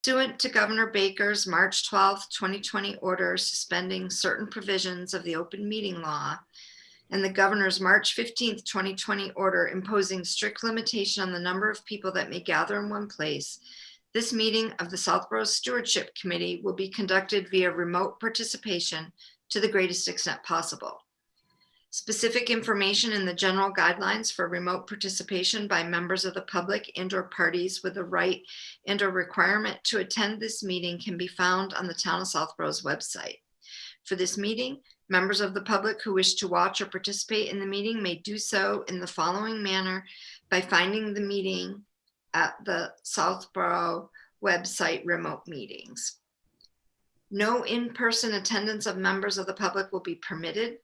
pursuant to Governor Baker's March 12th, 2020 order suspending certain provisions of the open meeting law and the governor's March 15th, 2020 order imposing strict limitation on the number of people that may gather in one place, this meeting of the Southborough Stewardship Committee will be conducted via remote participation to the greatest extent possible. Specific information in the general guidelines for remote participation by members of the public and/or parties with a right and/or requirement to attend this meeting can be found on the Town of Southborough's website. For this meeting, members of the public who wish to watch or participate in the meeting may do so in the following manner by finding the meeting at the Southborough website, remote meetings. No in-person attendance of members of the public will be permitted,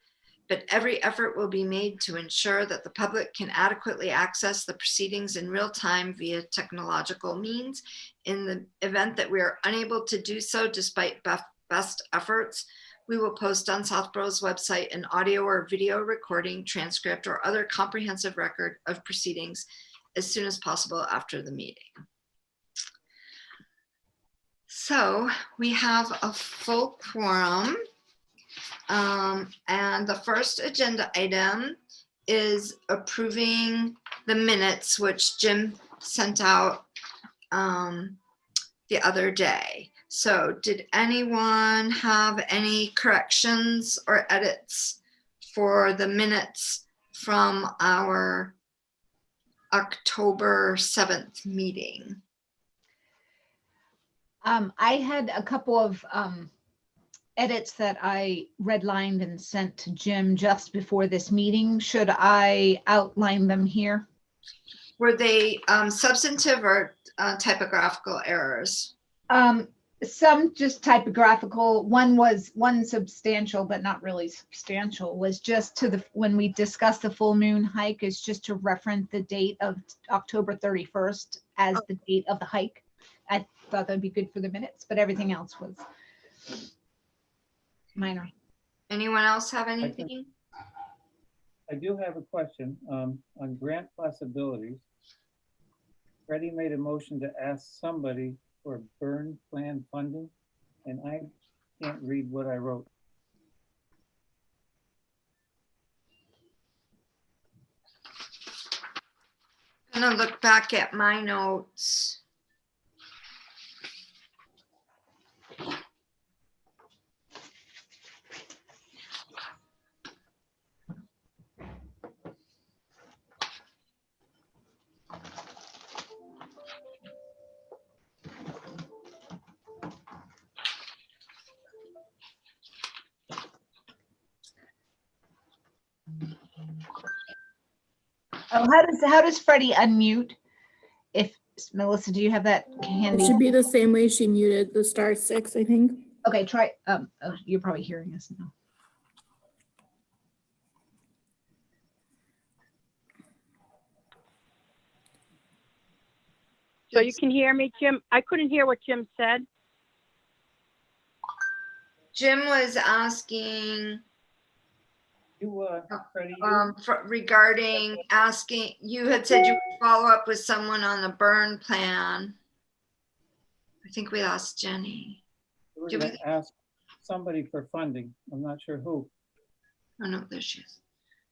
but every effort will be made to ensure that the public can adequately access the proceedings in real time via technological means. In the event that we are unable to do so despite best efforts, we will post on Southborough's website an audio or video recording, transcript, or other comprehensive record of proceedings as soon as possible after the meeting. So we have a full quorum. And the first agenda item is approving the minutes, which Jim sent out the other day. So did anyone have any corrections or edits for the minutes from our October 7th meeting? I had a couple of edits that I redlined and sent to Jim just before this meeting. Should I outline them here? Were they substantive or typographical errors? Some just typographical. One substantial, but not really substantial, was just to when we discussed the full moon hike, is just to reference the date of October 31st as the date of the hike. I thought that'd be good for the minutes, but everything else was minor. Anyone else have anything? I do have a question on grant possibilities. Freddie made a motion to ask somebody for burn plan funding, and I can't read what I wrote. I'm gonna look back at my notes. Oh, how does Freddie unmute? If Melissa, do you have that handy? It should be the same way she muted the *6, I think. Okay, try. Oh, you're probably hearing us now. So you can hear me, Jim? I couldn't hear what Jim said. Jim was asking Freddie, regarding asking, you had said you would follow up with someone on the burn plan. I think we lost Jenny. we're going to ask somebody for funding. I'm not sure who. Oh no, there she is.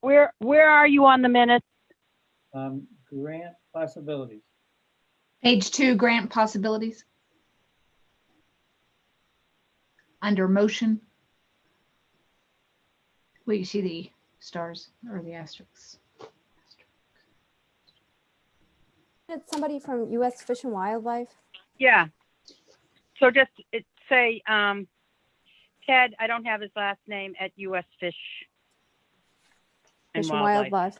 Where are you on the minutes? Grant possibilities. Page 2, grant possibilities. Under motion. Wait, you see the stars or the asterisks? It's somebody from U.S. Fish and Wildlife. Yeah. So just say Ted, I don't have his last name, at U.S. Fish and Wildlife.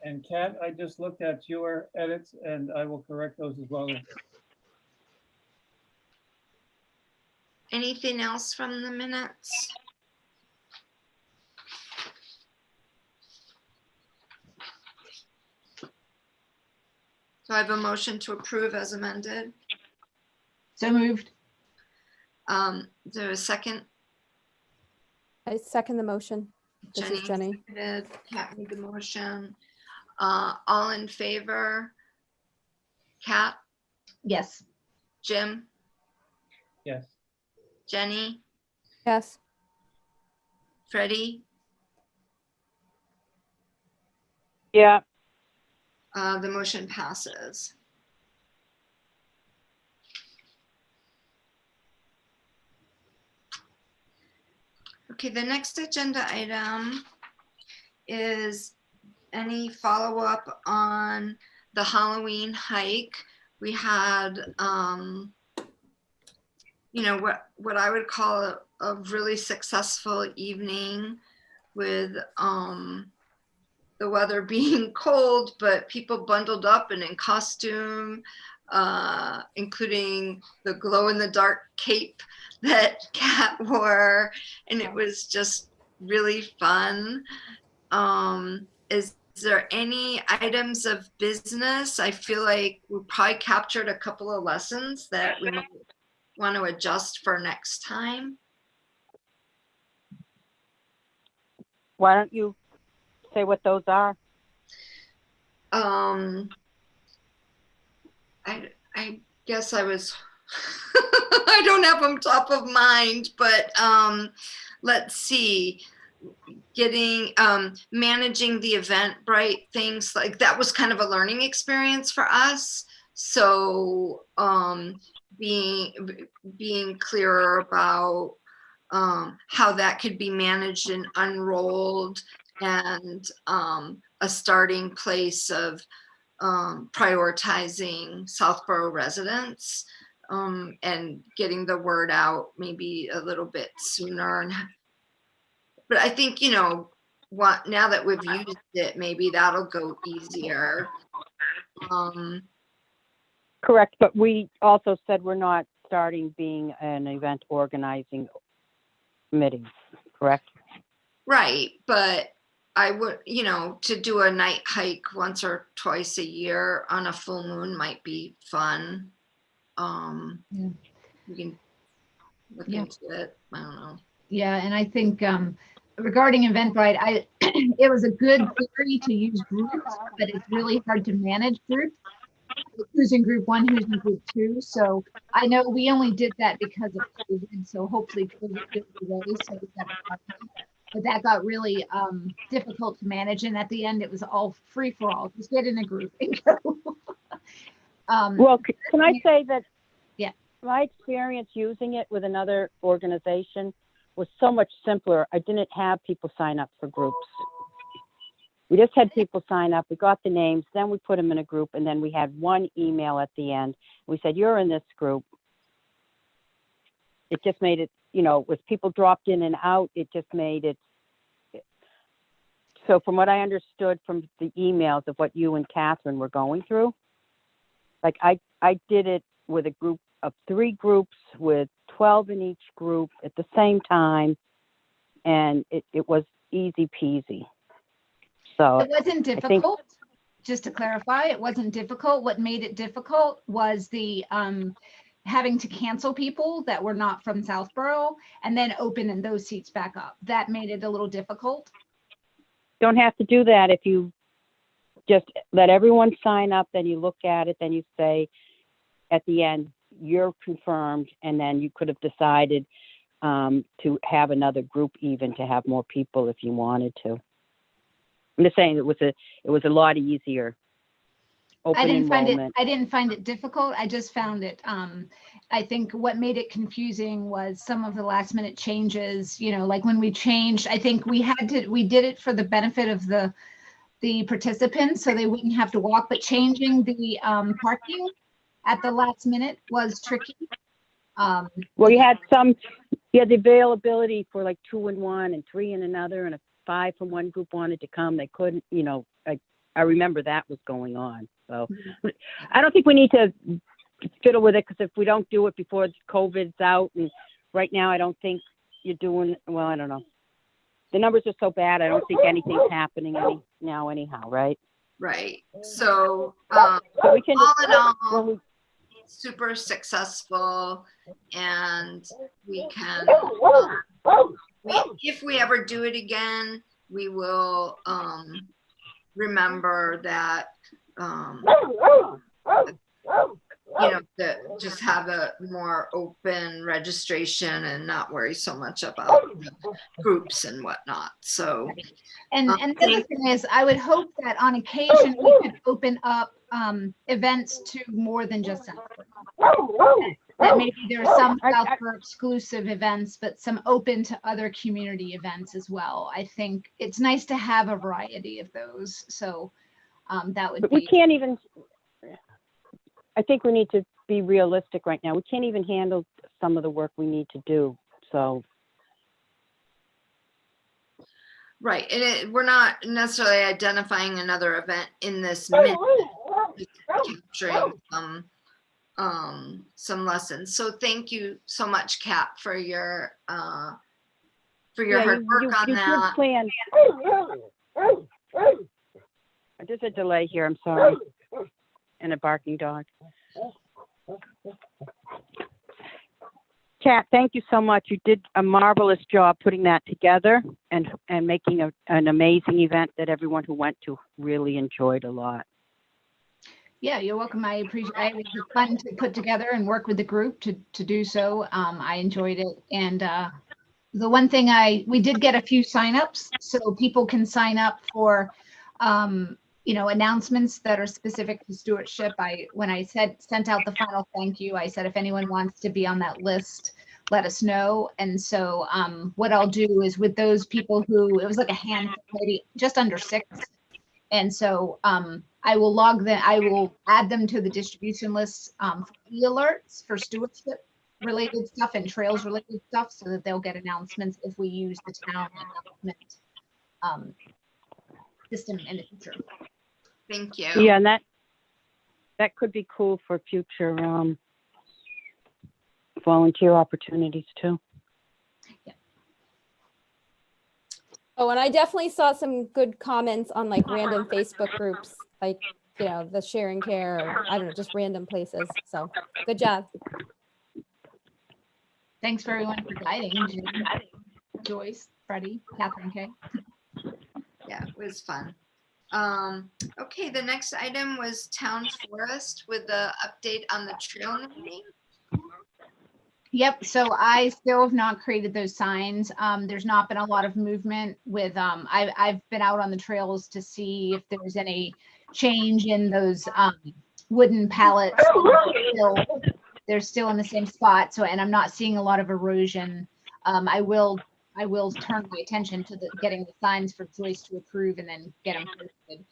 And Kat, I just looked at your edits and I will correct those as well. Anything else from the minutes? So I have a motion to approve as amended. So moved. Is there a second? I second the motion. This is Jenny. Seconded. Kat made the motion. All in favor? Kat, Yes. Jim, Yes. Jenny, Yes. Freddie? Yeah, The motion passes. Okay, the next agenda item is any follow-up on the Halloween hike. We had, you know, what I would call a really successful evening with the weather being cold, but people bundled up and in costume, including the glow-in-the-dark cape that Kat wore, and it was just really fun. Is there any items of business? I feel like we probably captured a couple of lessons that we might want to adjust for next time. why don't you say what those are? I guess I was, I don't have them top of mind, but let's see. Getting, managing the Eventbrite things, like that was kind of a learning experience for us. So being clearer about how that could be managed and unrolled, and a starting place of prioritizing Southborough residents, and getting the word out maybe a little bit sooner. But I think, you know, now that we've used it, maybe that'll go easier. Correct, but we also said we're not starting being an event organizing committee, correct? Right, but I would, you know, to do a night hike once or twice a year on a full moon might be fun. Yeah. We can look Yeah. into it. I don't know. Yeah, and I think regarding Eventbrite, it was a good theory to use groups, but it's really hard to manage groups. Who's in group one, who's in group two. So I know we only did that because of COVID. So hopefully COVID goes away. So we got a partner. But that got really difficult to manage. And at the end, it was all free for all. Just get in a group and go. Well, can I say that? Yeah. My experience using it with another organization was so much simpler. I didn't have people sign up for groups. We just had people sign up. We got the names, then we put them in a group, and then we had one email at the end. We said, "You're in this group." It just made it, you know, with people dropped in and out, it just made it. So from what I understood from the emails of what you and Catherine were going through, like I did it with a group of 3 groups with 12 in each group at the same time, and it was easy peasy. So It wasn't difficult. Just to clarify, it wasn't difficult. What made it difficult was the having to cancel people that were not from Southborough and then open those seats back up. That made it a little difficult. don't have to do that if you just let everyone sign up, then you look at it, then you say at the end, you're confirmed, and then you could have decided to have another group even to have more people if you wanted to. I'm just saying it was a lot easier. Open enrollment. I didn't find it difficult. I just found it, I think what made it confusing was some of the last minute changes, you know, like when we changed, I think we did it for the benefit of the participants so they wouldn't have to walk, but changing the parking at the last minute was tricky. Well, you had the availability for like 2 in one and 3 in another, and if 5 from one group wanted to come, they couldn't, you know, I remember that was going on. So I don't think we need to fiddle with it, because if we don't do it before COVID's out, and right now I don't think you're doing, well, I don't know. The numbers are so bad, I don't think anything's happening now anyhow, right? Right. So, So we can all in all, when we, super successful, and we can, if we ever do it again, we will remember that, that just have a more open registration and not worry so much about groups and whatnot. So, And the other thing is, I would hope that on occasion we could open up events to more than just Southborough. That maybe there are some Southborough exclusive events, but some open to other community events as well. I think it's nice to have a variety of those. So that would But be. we can't even, I think we need to be realistic right now. We can't even handle some of the work we need to do. So. right, and we're not necessarily identifying another event in this minute, just capturing some lessons. So thank you so much, Kat, for your hard work on you that. did plan. There's a delay here, I'm sorry. And a barking dog. Kat, thank you so much. You did a marvelous job putting that together and making an amazing event that everyone who went to really enjoyed a lot. Yeah, you're welcome. I appreciate it. It was fun to put together and work with the group to do so. I enjoyed it. And the one thing we did get a few signups, so people can sign up for announcements that are specific to stewardship. When I sent out the final thank you, I said, if anyone wants to be on that list, let us know. And so what I'll do is with those people who, it was like a handful, maybe just under 6. And so I will log them, I will add them to the distribution list for e-alerts for stewardship related stuff and trails related stuff, so that they'll get announcements if we use the town announcement system in the future. Thank you. Yeah, and that could be cool for future volunteer opportunities too. Yeah. Oh, and I definitely saw some good comments on like random Facebook groups, like, the Share and Care, or, I don't know, just random places. So good job. Thanks for everyone for guiding. Joyce, Freddie, Catherine K. Yeah, it was fun. Okay, the next item was Town Forest with the update on the trail naming. Yep, so I still have not created those signs. There's not been a lot of movement with, I've been out on the trails to see if there's any change in those wooden pallets. They're still in the same spot, so, and I'm not seeing a lot of erosion. I will turn my attention to getting the signs for Joyce to approve and then get them posted.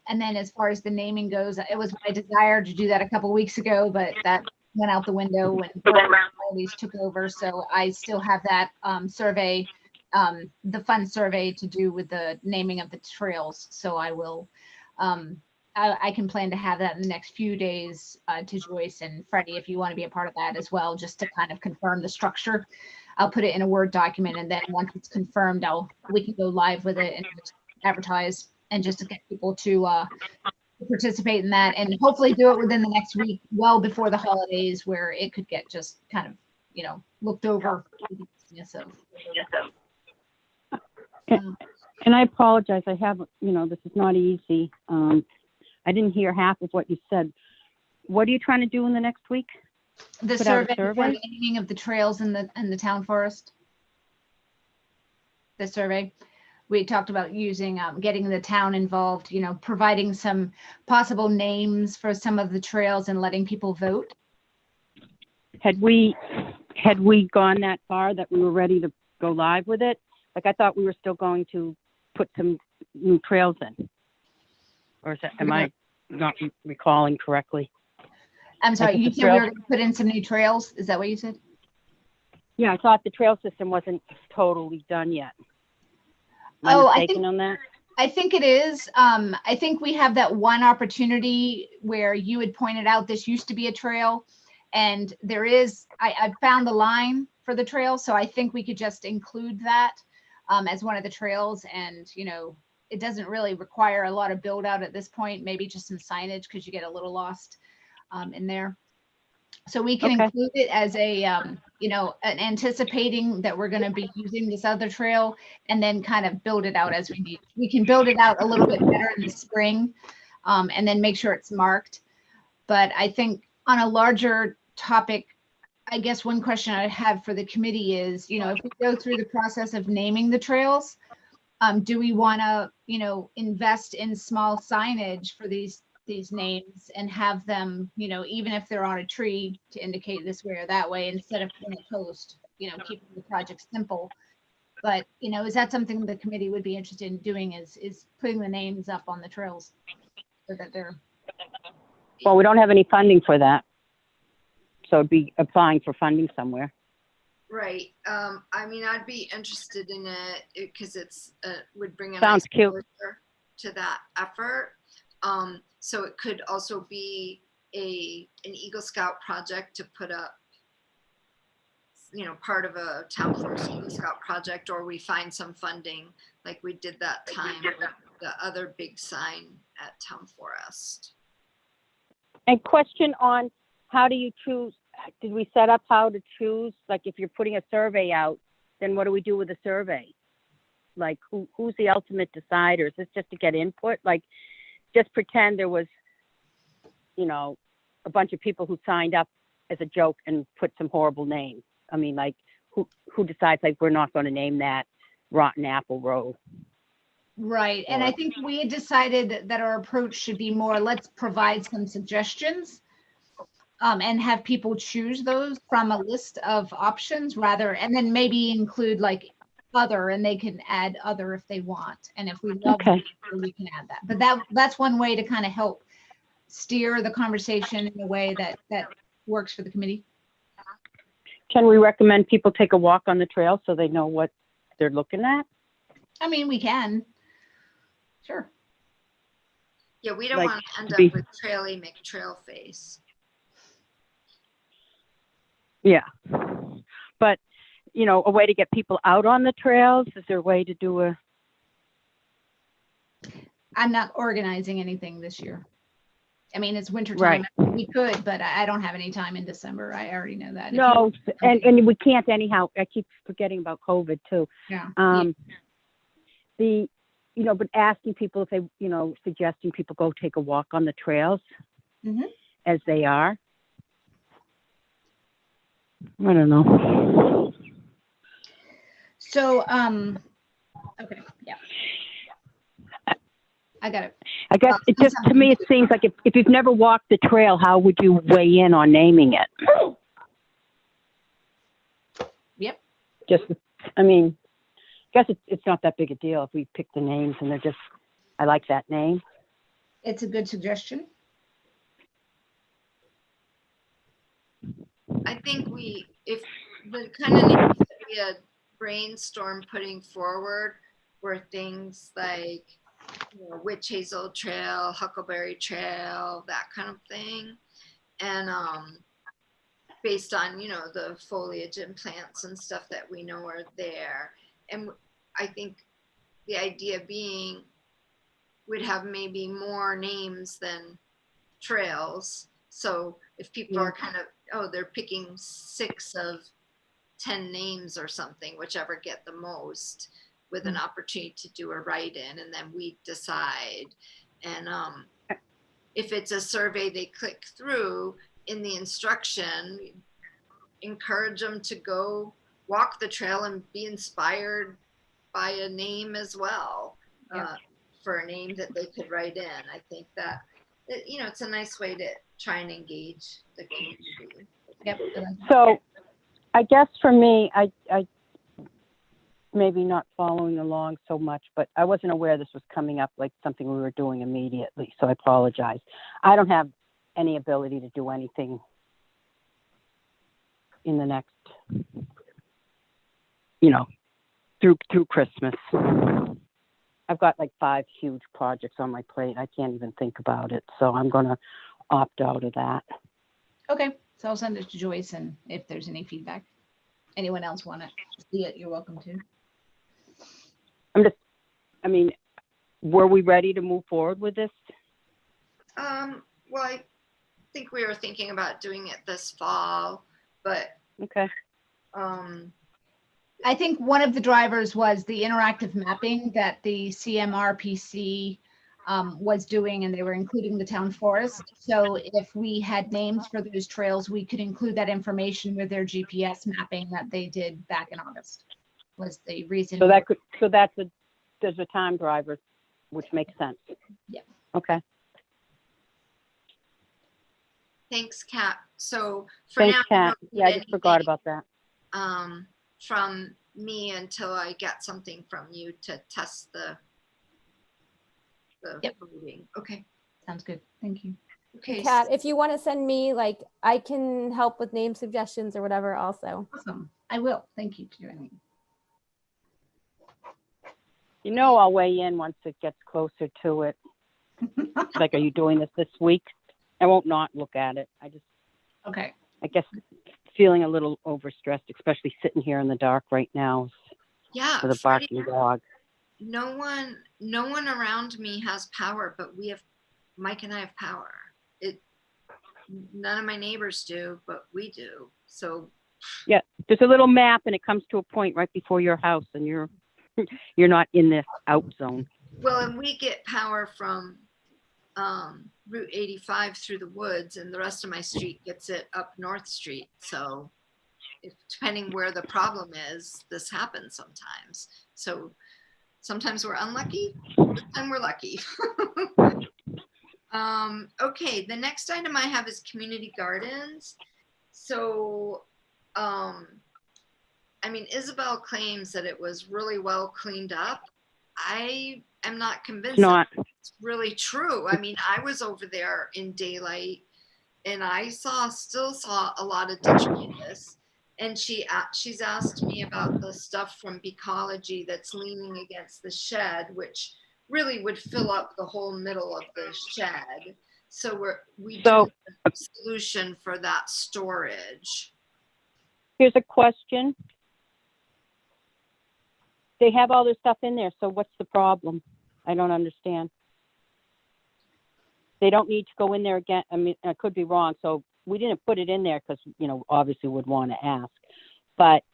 And then as far as the naming goes, it was my desire to do that a couple weeks ago, but that went out the window when these took over. So I still have that survey, the fun survey to do with the naming of the trails. So I will, I can plan to have that in the next few days to Joyce and Freddie, if you want to be a part of that as well, just to kind of confirm the structure. I'll put it in a Word document, and then once it's confirmed, we can go live with it and advertise, and just to get people to participate in that, and hopefully do it within the next week, well before the holidays, where it could get just kind of, looked over. And I apologize. I have, this is not easy. I didn't hear half of what you said. What are you trying to do in the next week? The Put out a survey for survey? the naming of the trails in the town forest. The survey. We talked about using, getting the town involved, providing some possible names for some of the trails and letting people vote. Had we gone that far that we were ready to go live with it? Like, I thought we were still going to put some new trails in. Or am I not recalling correctly? I'm sorry, Like you the said we were trail- going to put in some new trails? Is that what you said? Yeah, I thought the trail system wasn't totally done yet. Am I Oh, mistaken on that? I think it is. I think we have that one opportunity where you had pointed out this used to be a trail, and there is, I found the line for the trail, so I think we could just include that as one of the trails, and it doesn't really require a lot of build out at this point, maybe just some signage because you get a little lost in there. So we can Okay. include it as a, an anticipating that we're going to be using this other trail, and then kind of build it out as we need. We can build it out a little bit better in the spring, and then make sure it's marked. But I think on a larger topic, I guess one question I have for the committee is, if we go through the process of naming the trails, do we want to, invest in small signage for these names and have them, even if they're on a tree, to indicate this way or that way, instead of in a post, keeping the project simple. But, is that something the committee would be interested in doing, is putting the names up on the trails so that they're. Well, we don't have any funding for that. So it'd be applying for funding somewhere. Right. I mean, I'd be interested in it because it's would bring a Sounds nice cute. closure to that effort. So it could also be an Eagle Scout project to put up, part of a town forest Eagle Scout project, or we find some funding like we did that time with the other big sign at Town Forest. And question on how do you choose? Did we set up how to choose? Like if you're putting a survey out, then what do we do with the survey? Like who's the ultimate decider? Is this just to get input? Like just pretend there was, a bunch of people who signed up as a joke and put some horrible names. I mean, like who decides like we're not going to name that Rotten Apple Row? Right. And I think we had decided that our approach should be more, let's provide some suggestions, and have people choose those from a list of options and then maybe include like other, and they can add other if they want. And if we love Okay. it, we can add that. But that's one way to kind of help steer the conversation in a way that works for the committee. Can we recommend people take a walk on the trail so they know what they're looking at? I mean, we can. Sure. Yeah, we don't Like, want to end to up be- with Traily McTrail face. Yeah. But, a way to get people out on the trails, is there a way to do a, I'm not organizing anything this year. I mean, it's winter time. We could, but I don't have any time in December. I already know that. If you no, want- and we can't anyhow. I keep forgetting about COVID too. Yeah. But asking people if they, suggesting people go take a walk on the trails Mhm. as they are. I don't know. So, okay, yeah. I got it. I guess it just, to me, it seems like if you've never walked the trail, how would you weigh in on naming it? Yep. I guess it's not that big a deal if we pick the names and they're just, I like that name. It's a good suggestion. I think if the kind of names that we had brainstormed putting forward were things like, Witch Hazel Trail, Huckleberry Trail, that kind of thing. And based on, the foliage and plants and stuff that we know are there. And I think the idea being we'd have maybe more names than trails. So if people are kind of, they're picking 6 of 10 names or something, whichever get the most, with an opportunity to do a write-in, and then we decide. And if it's a survey they click through, in the instruction, encourage them to go walk the trail and be inspired by a name as well, for a name that they could write in. I think that, it's a nice way to try and engage the community. Yep. So I guess for me, I maybe not following along so much, but I wasn't aware this was coming up like something we were doing immediately. So I apologize. I don't have any ability to do anything in the next, through Christmas. I've got like 5 huge projects on my plate. I can't even think about it. So I'm going to opt out of that. Okay, so I'll send it to Joyce, and if there's any feedback, anyone else want to see it, you're welcome to. Were we ready to move forward with this? Well, think we were thinking about doing it this fall, but, Okay. I think one of the drivers was the interactive mapping that the CMRPC was doing, and they were including the town forest. So if we had names for those trails, we could include that information with their GPS mapping that they did back in August, was the reason. So there's a time driver, which makes sense. Yeah. Okay. thanks, Kat. So for Thanks, now, Kat. don't Yeah, I need just forgot anything, about that. from me until I get something from you to test the Yep. voting. Okay. Sounds good. Thank you. Okay. Kat, if you want to send me, like, I can help with name suggestions or whatever also. Awesome. I will. Thank you, Jeremy. You know, I'll weigh in once it gets closer to it. Like, are you doing this week? I won't not look at it. Okay. I guess feeling a little overstressed, especially sitting here in the dark right now Yeah. with a Freddie, barking dog. no one around me has power, but Mike and I have power. None of my neighbors do, but we do. So Yeah, there's a little map and it comes to a point right before your house and you're not in this out zone. well, and we get power from Route 85 through the woods, and the rest of my street gets it up North Street. So depending where the problem is, this happens sometimes. So sometimes we're unlucky, this time we're lucky. Okay, the next item I have is community gardens. So, I mean, Isabel claims that it was really well cleaned up. I am not convinced It's not. it's really true. I mean, I was over there in daylight and I still saw a lot of detritus. And she's asked me about the stuff from Becology that's leaning against the shed, which really would fill up the whole middle of the shed. So we do So- have a solution for that storage. Here's a question. They have all their stuff in there, so what's the problem? I don't understand. They don't need to go in there again. I mean, I could be wrong, so we didn't put it in there because, obviously would want to ask. But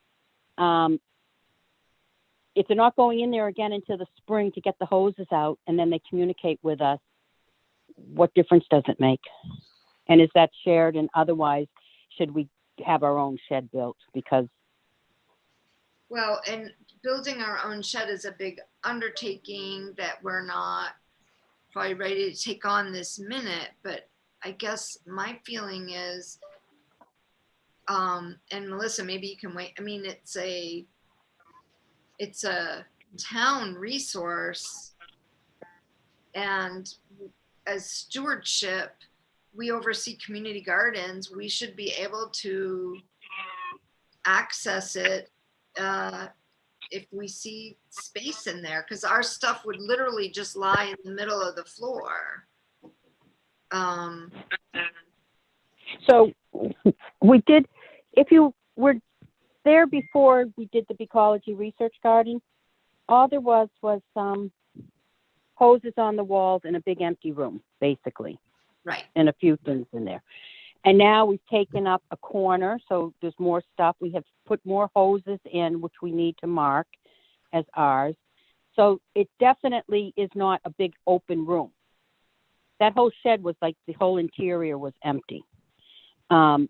if they're not going in there again into the spring to get the hoses out and then they communicate with us, what difference does it make? And is that shared? And otherwise, should we have our own shed built? Because Well, and building our own shed is a big undertaking that we're not probably ready to take on this minute, but I guess my feeling is, and Melissa, maybe you can wait. I mean, it's a town resource, and as stewardship, we oversee community gardens. We should be able to access it if we see space in there, because our stuff would literally just lie in the middle of the floor. so we did, if you were there before we did the Becology Research Garden, all there was some hoses on the walls in a big empty room, basically, Right. and a few things in there. And now we've taken up a corner, so there's more stuff. We have put more hoses in, which we need to mark as ours. So it definitely is not a big open room. That whole shed was like the whole interior was empty. And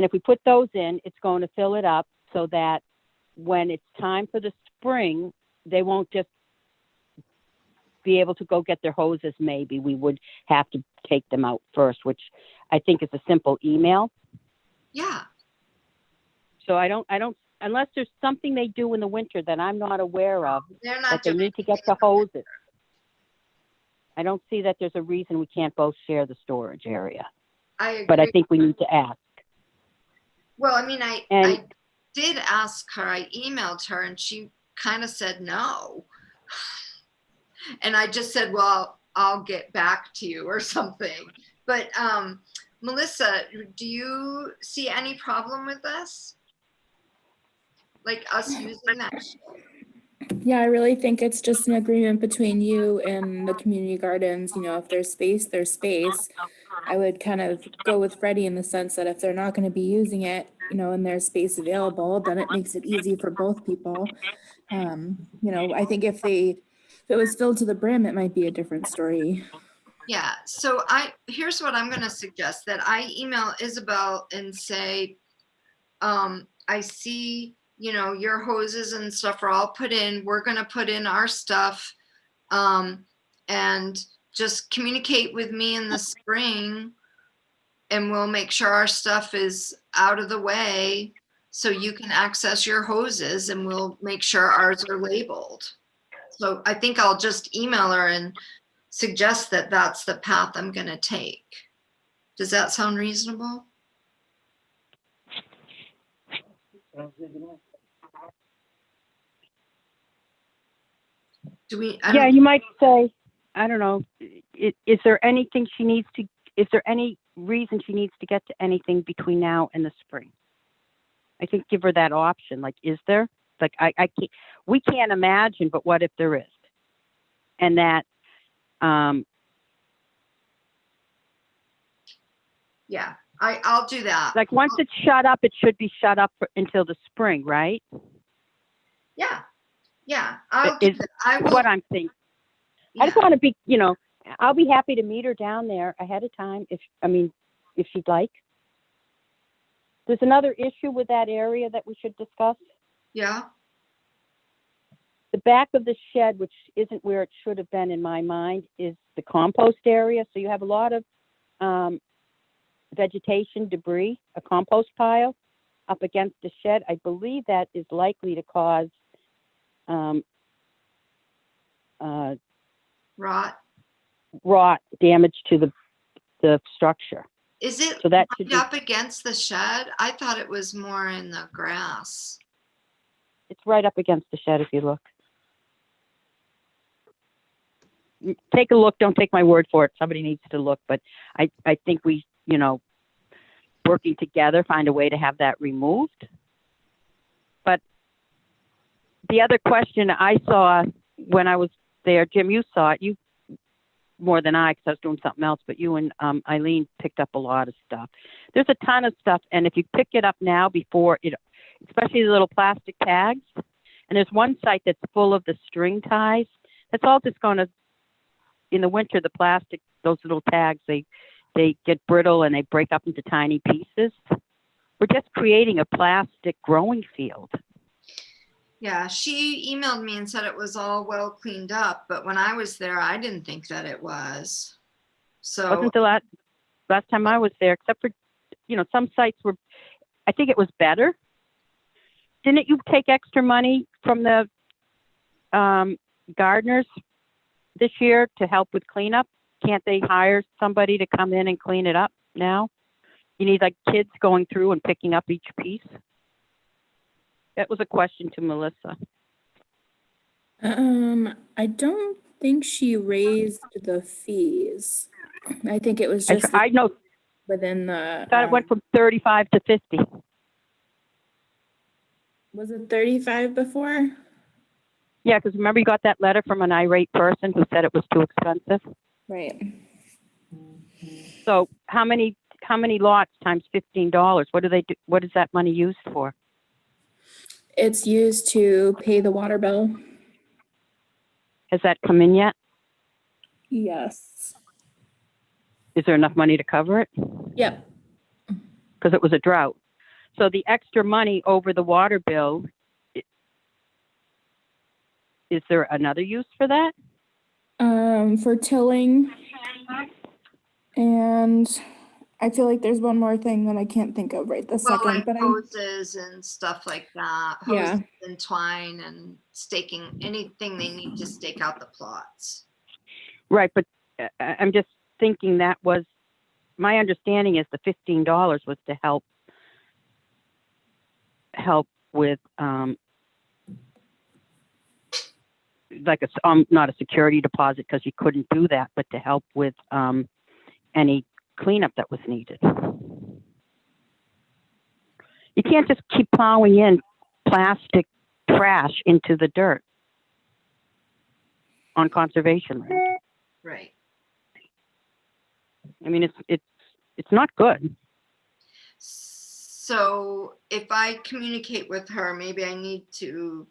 if we put those in, it's going to fill it up so that when it's time for the spring, they won't just be able to go get their hoses. Maybe we would have to take them out first, which I think is a simple email. Yeah. So I don't, unless there's something they do in the winter that I'm not aware of, They're that not they doing need to get the hoses. I don't see that there's a reason we can't both share the storage area, I agree. but I think we need to ask. Well, I mean, I And- did ask her, I emailed her and she kind of said no. And I just said, well, I'll get back to you or something. But Melissa, do you see any problem with this? Like us using that? Yeah, I really think it's just an agreement between you and the community gardens. You know, if there's space, there's space. I would kind of go with Freddie in the sense that if they're not going to be using it, you know, and there's space available, then it makes it easy for both people. You know, I think if it was filled to the brim, it might be a different story. Yeah, so here's what I'm gonna suggest, that I email Isabel and say, I see, you know, your hoses and stuff are all put in, we're gonna put in our stuff. And just communicate with me in the spring and we'll make sure our stuff is out of the way so you can access your hoses, and we'll make sure ours are labeled. So I think I'll just email her and suggest that that's the path I'm going to take. Does that sound reasonable? Sounds good to me. Do we? Yeah, you might say, I don't know, is there anything is there any reason she needs to get to anything between now and the spring? I think give her that option. Like, is there? Like, I can't, we can't imagine, but what if there is? And that, Yeah, I'll do that. like, once it's shut up, it should be shut up until the spring, right? Yeah, I'll do Is that. I will. what I'm thinking. I just Yeah. want to be, you know, I'll be happy to meet her down there ahead of time if she'd like. There's another issue with that area that we should discuss. Yeah. The back of the shed, which isn't where it should have been in my mind, is the compost area. So you have a lot of vegetation debris, a compost pile up against the shed. I believe that is likely to cause Rot. damage to the structure. Is it So that should right be, up against the shed? I thought it was more in the grass. it's right up against the shed if you look. Take a look. Don't take my word for it. Somebody needs to look. But I think we, you know, working together, find a way to have that removed. But the other question I saw when I was there, Jim, you saw it, you more than I, because I was doing something else, but you and Eileen picked up a lot of stuff. There's a ton of stuff, and if you pick it up now before it, especially the little plastic tags, and there's one site that's full of the string ties, that's all just going to, in the winter, the plastic, those little tags, they get brittle and they break up into tiny pieces. We're just creating a plastic growing field. Yeah, she emailed me and said it was all well cleaned up, but when I was there, I didn't think that it was. So Wasn't the last time I was there, except for, you know, some sites were, I think it was better. Didn't you take extra money from the gardeners this year to help with cleanup? Can't they hire somebody to come in and clean it up now? You need like kids going through and picking up each piece. That was a question to Melissa. I don't think she raised the fees. I think it was just I know, within the. thought it went from 35 to 50. Was it 35 before? Yeah, because remember you got that letter from an irate person who said it was too expensive. Right. So how many lots times $15? What do they do? What is that money used for? It's used to pay the water bill. Has that come in yet? Yes. Is there enough money to cover it? Yep. Because it was a drought. So the extra money over the water bill, is there another use for that? For tilling. And I feel like there's one more thing that I can't think of right this second. like But hoses and stuff like that. Yeah. Hoses and twine and staking, anything they need to stake out the plots. Right, but I'm just thinking that was, my understanding is the $15 was to help with like not a security deposit because you couldn't do that, but to help with any cleanup that was needed. You can't just keep plowing in plastic trash into the dirt. on conservation land. Right. I mean, it's not good. So if I communicate with her, maybe I need to,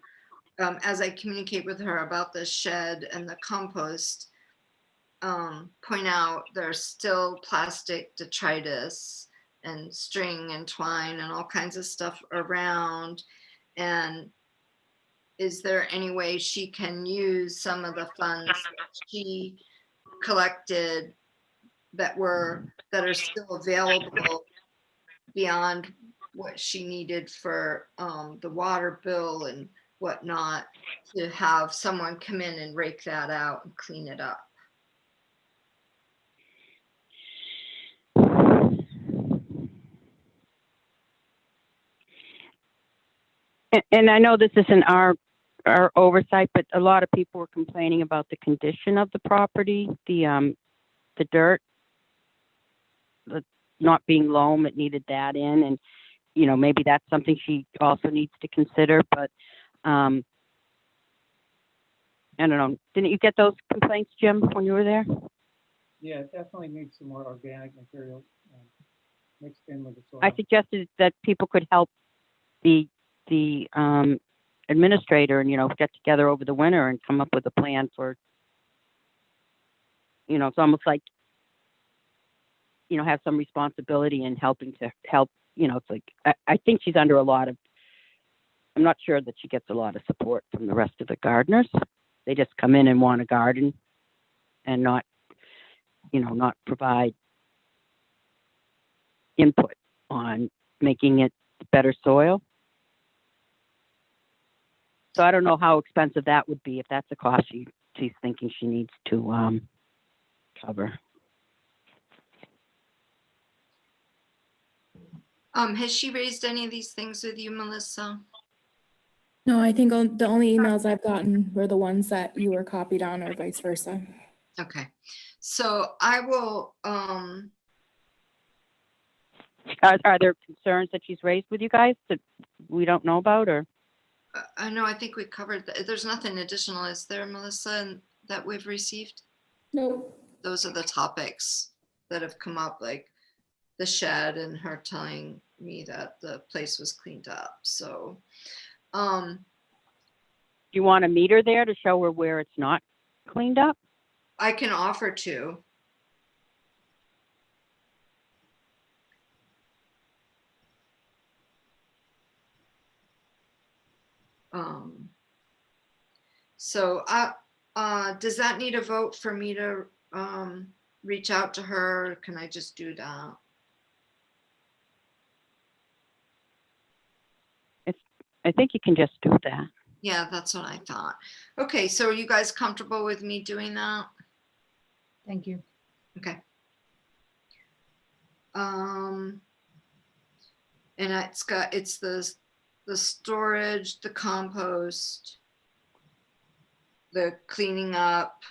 as I communicate with her about the shed and the compost, point out there's still plastic detritus and string and twine and all kinds of stuff around. And is there any way she can use some of the funds that she collected that are still available beyond what she needed for the water bill and whatnot, to have someone come in and rake that out and clean it up? And I know this isn't our oversight, but a lot of people were complaining about the condition of the property, the dirt, the not being loam, it needed that in, and maybe that's something she also needs to consider. But I don't know. Didn't you get those complaints, Jim, when you were there? Yeah, it definitely needs some more organic material mixed in with the soil. I suggested that people could help the administrator and get together over the winter and come up with a plan for, it's almost like have some responsibility in helping to help. It's like I think she's under a lot of, I'm not sure that she gets a lot of support from the rest of the gardeners. They just come in and want a garden and not provide input on making it better soil. So I don't know how expensive that would be, if that's a cost she's thinking she needs to cover. Has she raised any of these things with you, Melissa? No, I think the only emails I've gotten were the ones that you were copied on, or vice versa. Okay, so I will, Are there concerns that she's raised with you guys that we don't know about, or? I know, I think we covered that. There's nothing additional, is there, Melissa, that we've received? Nope. Those are the topics that have come up, like the shed and her telling me that the place was cleaned up. So, Do you want a meter there to show her where it's not cleaned up? I can offer to. So does that need a vote for me to reach out to her? Can I just do that? I think you can just do that. Yeah, that's what I thought. Okay, so are you guys comfortable with me doing that? Thank you. Okay. And it's the storage, the compost, the cleaning up,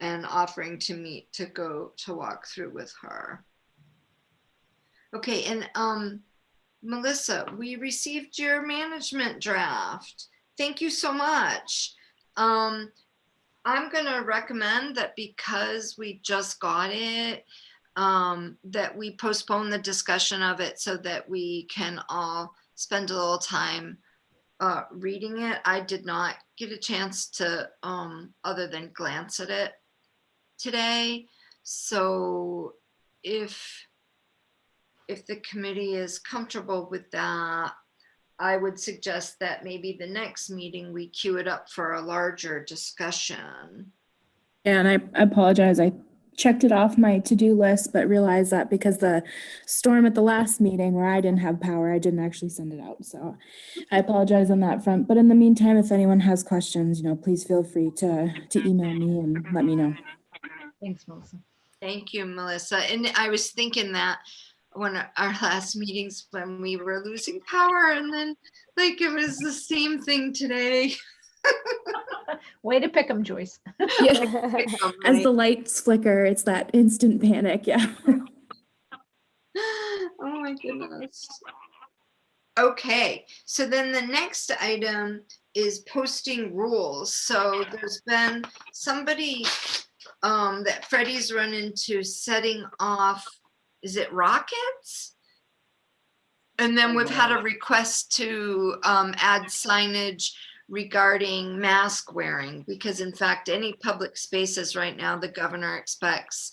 and offering to meet to go to walk through with her. Okay, and Melissa, we received your management draft. Thank you so much. I'm gonna recommend that, because we just got it, that we postpone the discussion of it so that we can all spend a little time reading it. I did not get a chance to, other than glance at it today. So if the committee is comfortable with that, I would suggest that maybe the next meeting we queue it up for a larger discussion. Yeah, and I apologize. I checked it off my to-do list, but realized that because the storm at the last meeting where I didn't have power, I didn't actually send it out. So I apologize on that front. But in the meantime, if anyone has questions, please feel free to email me and let me know. Thanks, Melissa. Thank you, Melissa. And I was thinking that when our last meetings, when we were losing power, and then like it was the same thing today. Way to pick 'em, Joyce. Yeah. As the lights flicker, it's that instant panic. Yeah. Oh my goodness. Okay, so then the next item is posting rules. So there's been somebody that Freddie's run into setting off, is it rockets? And then we've had a request to add signage regarding mask wearing, because in fact, any public spaces right now, the governor expects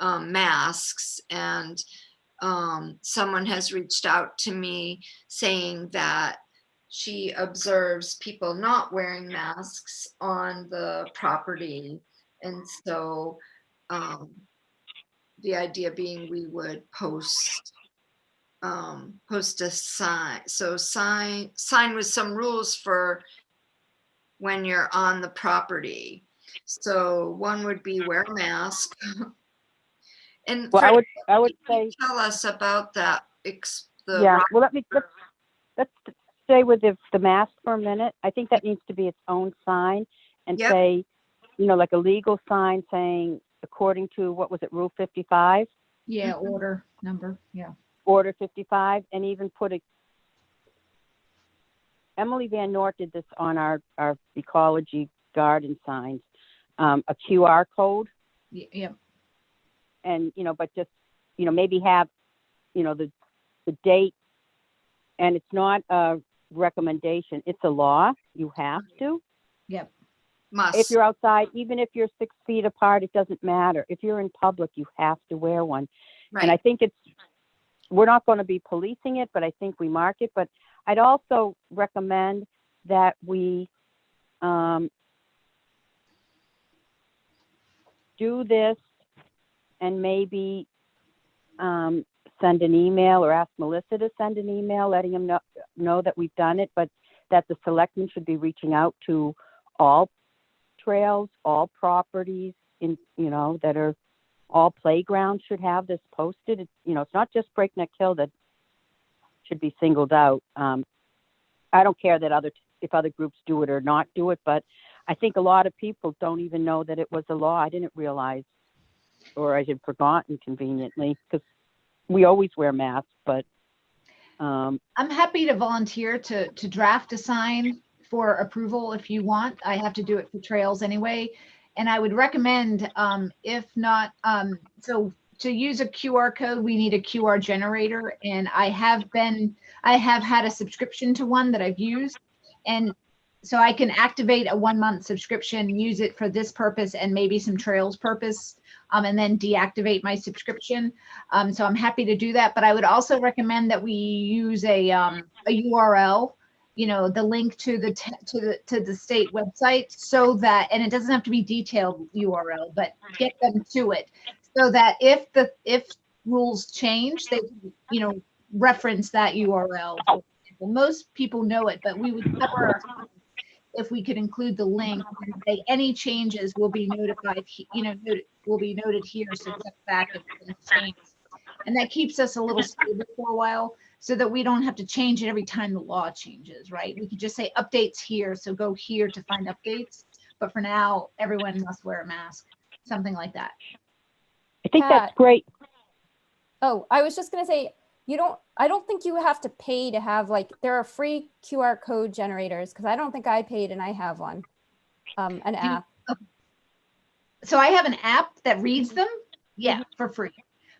masks. And someone has reached out to me saying that she observes people not wearing masks on the property. And so the idea being we would post a sign. So sign with some rules for when you're on the property. So one would be wear a mask. And Well, Freddie, I would can you say, tell us about that. yeah, well, let's stay with the mask for a minute. I think that needs to be its own sign and Yep. say, like a legal sign saying, according to, what was it, Rule 55? Yeah, order number, yeah. Order 55, and even put Emily Van Nort did this on our ecology garden signs, a QR code, Yeah, and, but just, maybe have, the date, and it's not a recommendation, it's a law, you have to. yep. Must. If you're outside, even if you're 6 feet apart, it doesn't matter. If you're in public, you have to wear one. Right. And I think we're not going to be policing it, but I think we mark it. But I'd also recommend that we do this and maybe send an email or ask Melissa to send an email letting them know that we've done it, but that the selectmen should be reaching out to all trails, all properties that are all playgrounds should have this posted. It's not just Breakneck Hill that should be singled out. I don't care that if other groups do it or not do it, but I think a lot of people don't even know that it was a law. I didn't realize, or I had forgotten conveniently, because we always wear masks, but I'm happy to volunteer to draft a sign for approval if you want. I have to do it for trails anyway. And I would recommend, if not, so to use a QR code, we need a QR generator. And I have had a subscription to one that I've used. And so I can activate a 1-month subscription, use it for this purpose and maybe some trails purpose, and then deactivate my subscription. So I'm happy to do that. But I would also recommend that we use a URL, the link to the state website, so that, and it doesn't have to be detailed URL, but get them to it, so that if rules change, they reference that URL. Most people know it, but we would cover if we could include the link and say any changes will be notified, will be noted here, so check back if things change. And that keeps us a little stable for a while, so that we don't have to change it every time the law changes, right? We could just say updates here, so go here to find updates. But for now, everyone must wear a mask, something like that. I think that's great. Oh, I was just gonna say, I don't think you have to pay to have, there are free QR code generators, because I don't think I paid and I have one, an app. So I have an app that reads them, yeah, for free.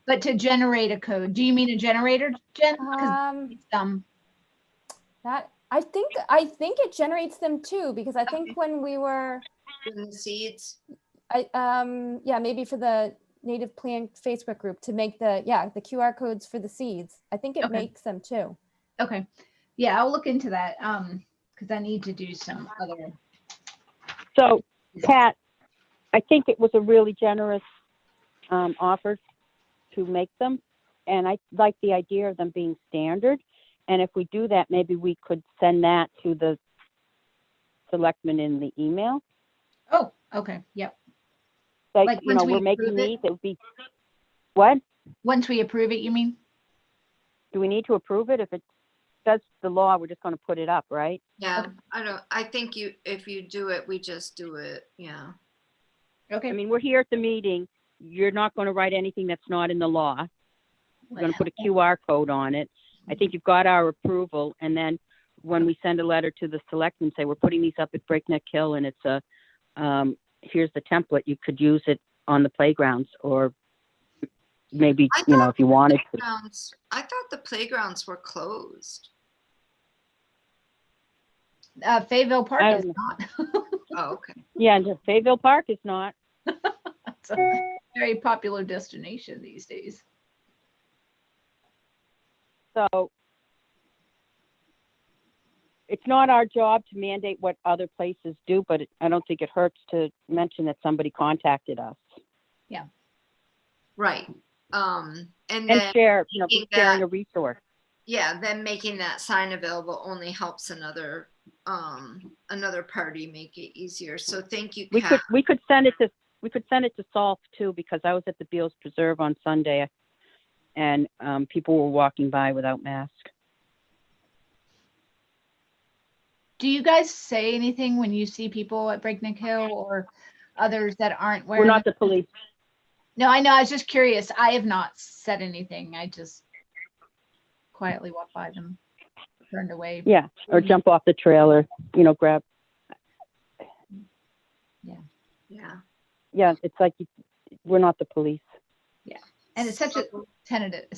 But to generate a code, do you mean a generator, Jen? That I think it generates them too, because I think when we were in the seeds. yeah, maybe for the Native Plant Facebook group to make the QR codes for the seeds. I think it makes them too. Okay. Yeah, I'll look into that because I need to do some other. So, Pat, I think it was a really generous offer to make them, and I like the idea of them being standard. And if we do that, maybe we could send that to the selectmen in the email. Oh, okay. Yep. Like we're making these. It would be what? Once we approve it, you mean? Do we need to approve it? If it does the law, we're just going to put it up, right? Yeah, I think if you do it, we just do it. Yeah. Okay. I mean, we're here at the meeting. You're not going to write anything that's not in the law. We're going to put a QR code on it. I think you've got our approval, and then when we send a letter to the selectmen, say, we're putting these up at Breakneck Hill and it's a, here's the template, you could use it on the playgrounds, or maybe, I you know, thought if you wanted to. I thought the playgrounds were closed. Fayetteville I Park don't is know. not. Oh, okay. Yeah, and Fayetteville Park is not. It's a very popular destination these days. So it's not our job to mandate what other places do, but I don't think it hurts to mention that somebody contacted us Right. And and then, share, you know, making sharing that- a resource. yeah, then making that sign available only helps another party make it easier. So thank you, Kat. We could send it to Salt too, because I was at the Beals Preserve on Sunday and people were walking by without masks. Do you guys say anything when you see people at Breakneck Hill or others that aren't We're wearing? not the police. No, I know. I was just curious. I have not said anything. I just quietly walked by them, turned away. Yeah, or jump off the trailer, you know, grab. Yeah. Yeah, it's like we're not the police. And it's such a tentative,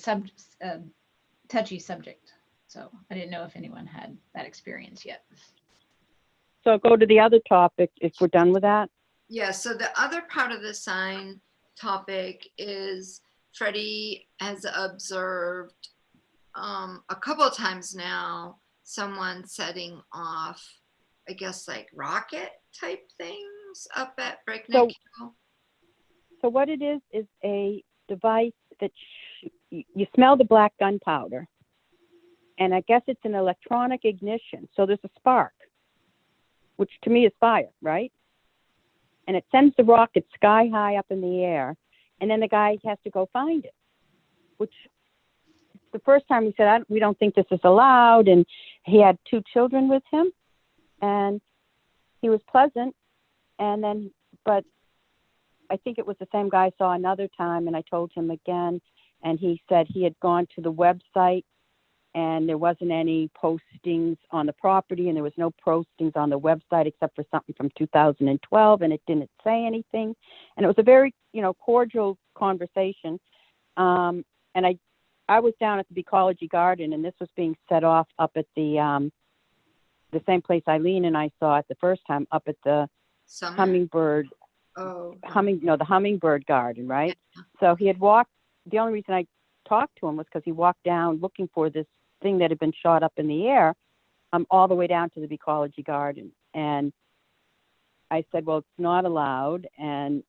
touchy subject. So I didn't know if anyone had that experience yet. So go to the other topic if we're done with that. Yeah, so the other part of the sign topic is Freddie has observed a couple of times now someone setting off, I guess, like rocket type things up at Breakneck Hill. So what it is a device that you smell the black gunpowder, and I guess it's an electronic ignition. So there's a spark, which to me is fire, right? And it sends the rocket sky high up in the air, and then the guy has to go find it, which the first time he said, we don't think this is allowed, and he had 2 children with him, and he was pleasant, and then, but I think it was the same guy I saw another time, and I told him again, and he said he had gone to the website, and there wasn't any postings on the property, and there was no postings on the website except for something from 2012, and it didn't say anything. And it was a very, you know, cordial conversation. And I was down at the Ecology Garden, and this was being set off up at the same place Eileen and I saw it the first time, up at the Summer. Hummingbird, Oh, the Hummingbird Garden, right? So he had walked, the only reason I talked to him was because he walked down looking for this thing that had been shot up in the air, all the way down to the Ecology Garden. And I said, well, it's not allowed. And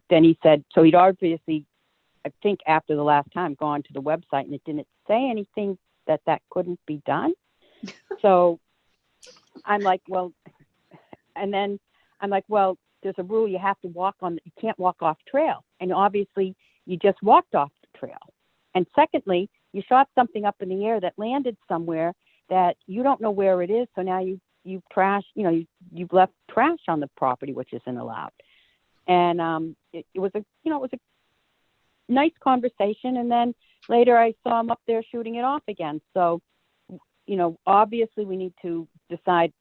then he said, so he'd obviously, I think after the last time, gone to the website, and it didn't say anything that couldn't be done. So I'm like, well, and then I'm like, well, there's a rule, you have to walk on, you can't walk off trail. And obviously you just walked off the trail. And secondly, you shot something up in the air that landed somewhere that you don't know where it is. So now you've trashed, you know, you've left trash on the property, which isn't allowed. And it was a nice conversation. And then later I saw him up there shooting it off again. So, you know, obviously we need to decide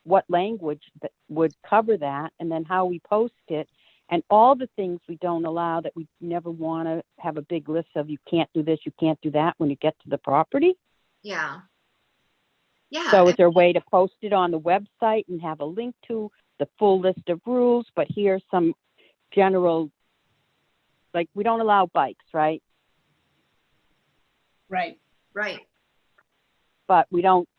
what language that would cover that, and then how we post it, and all the things we don't allow that we never want to have a big list of. You can't do this, you can't do that when you get to the property. yeah. Yeah. So is there a way to post it on the website and have a link to the full list of rules? But here's some general, like, we don't allow bikes, right? Right. Right. But we don't,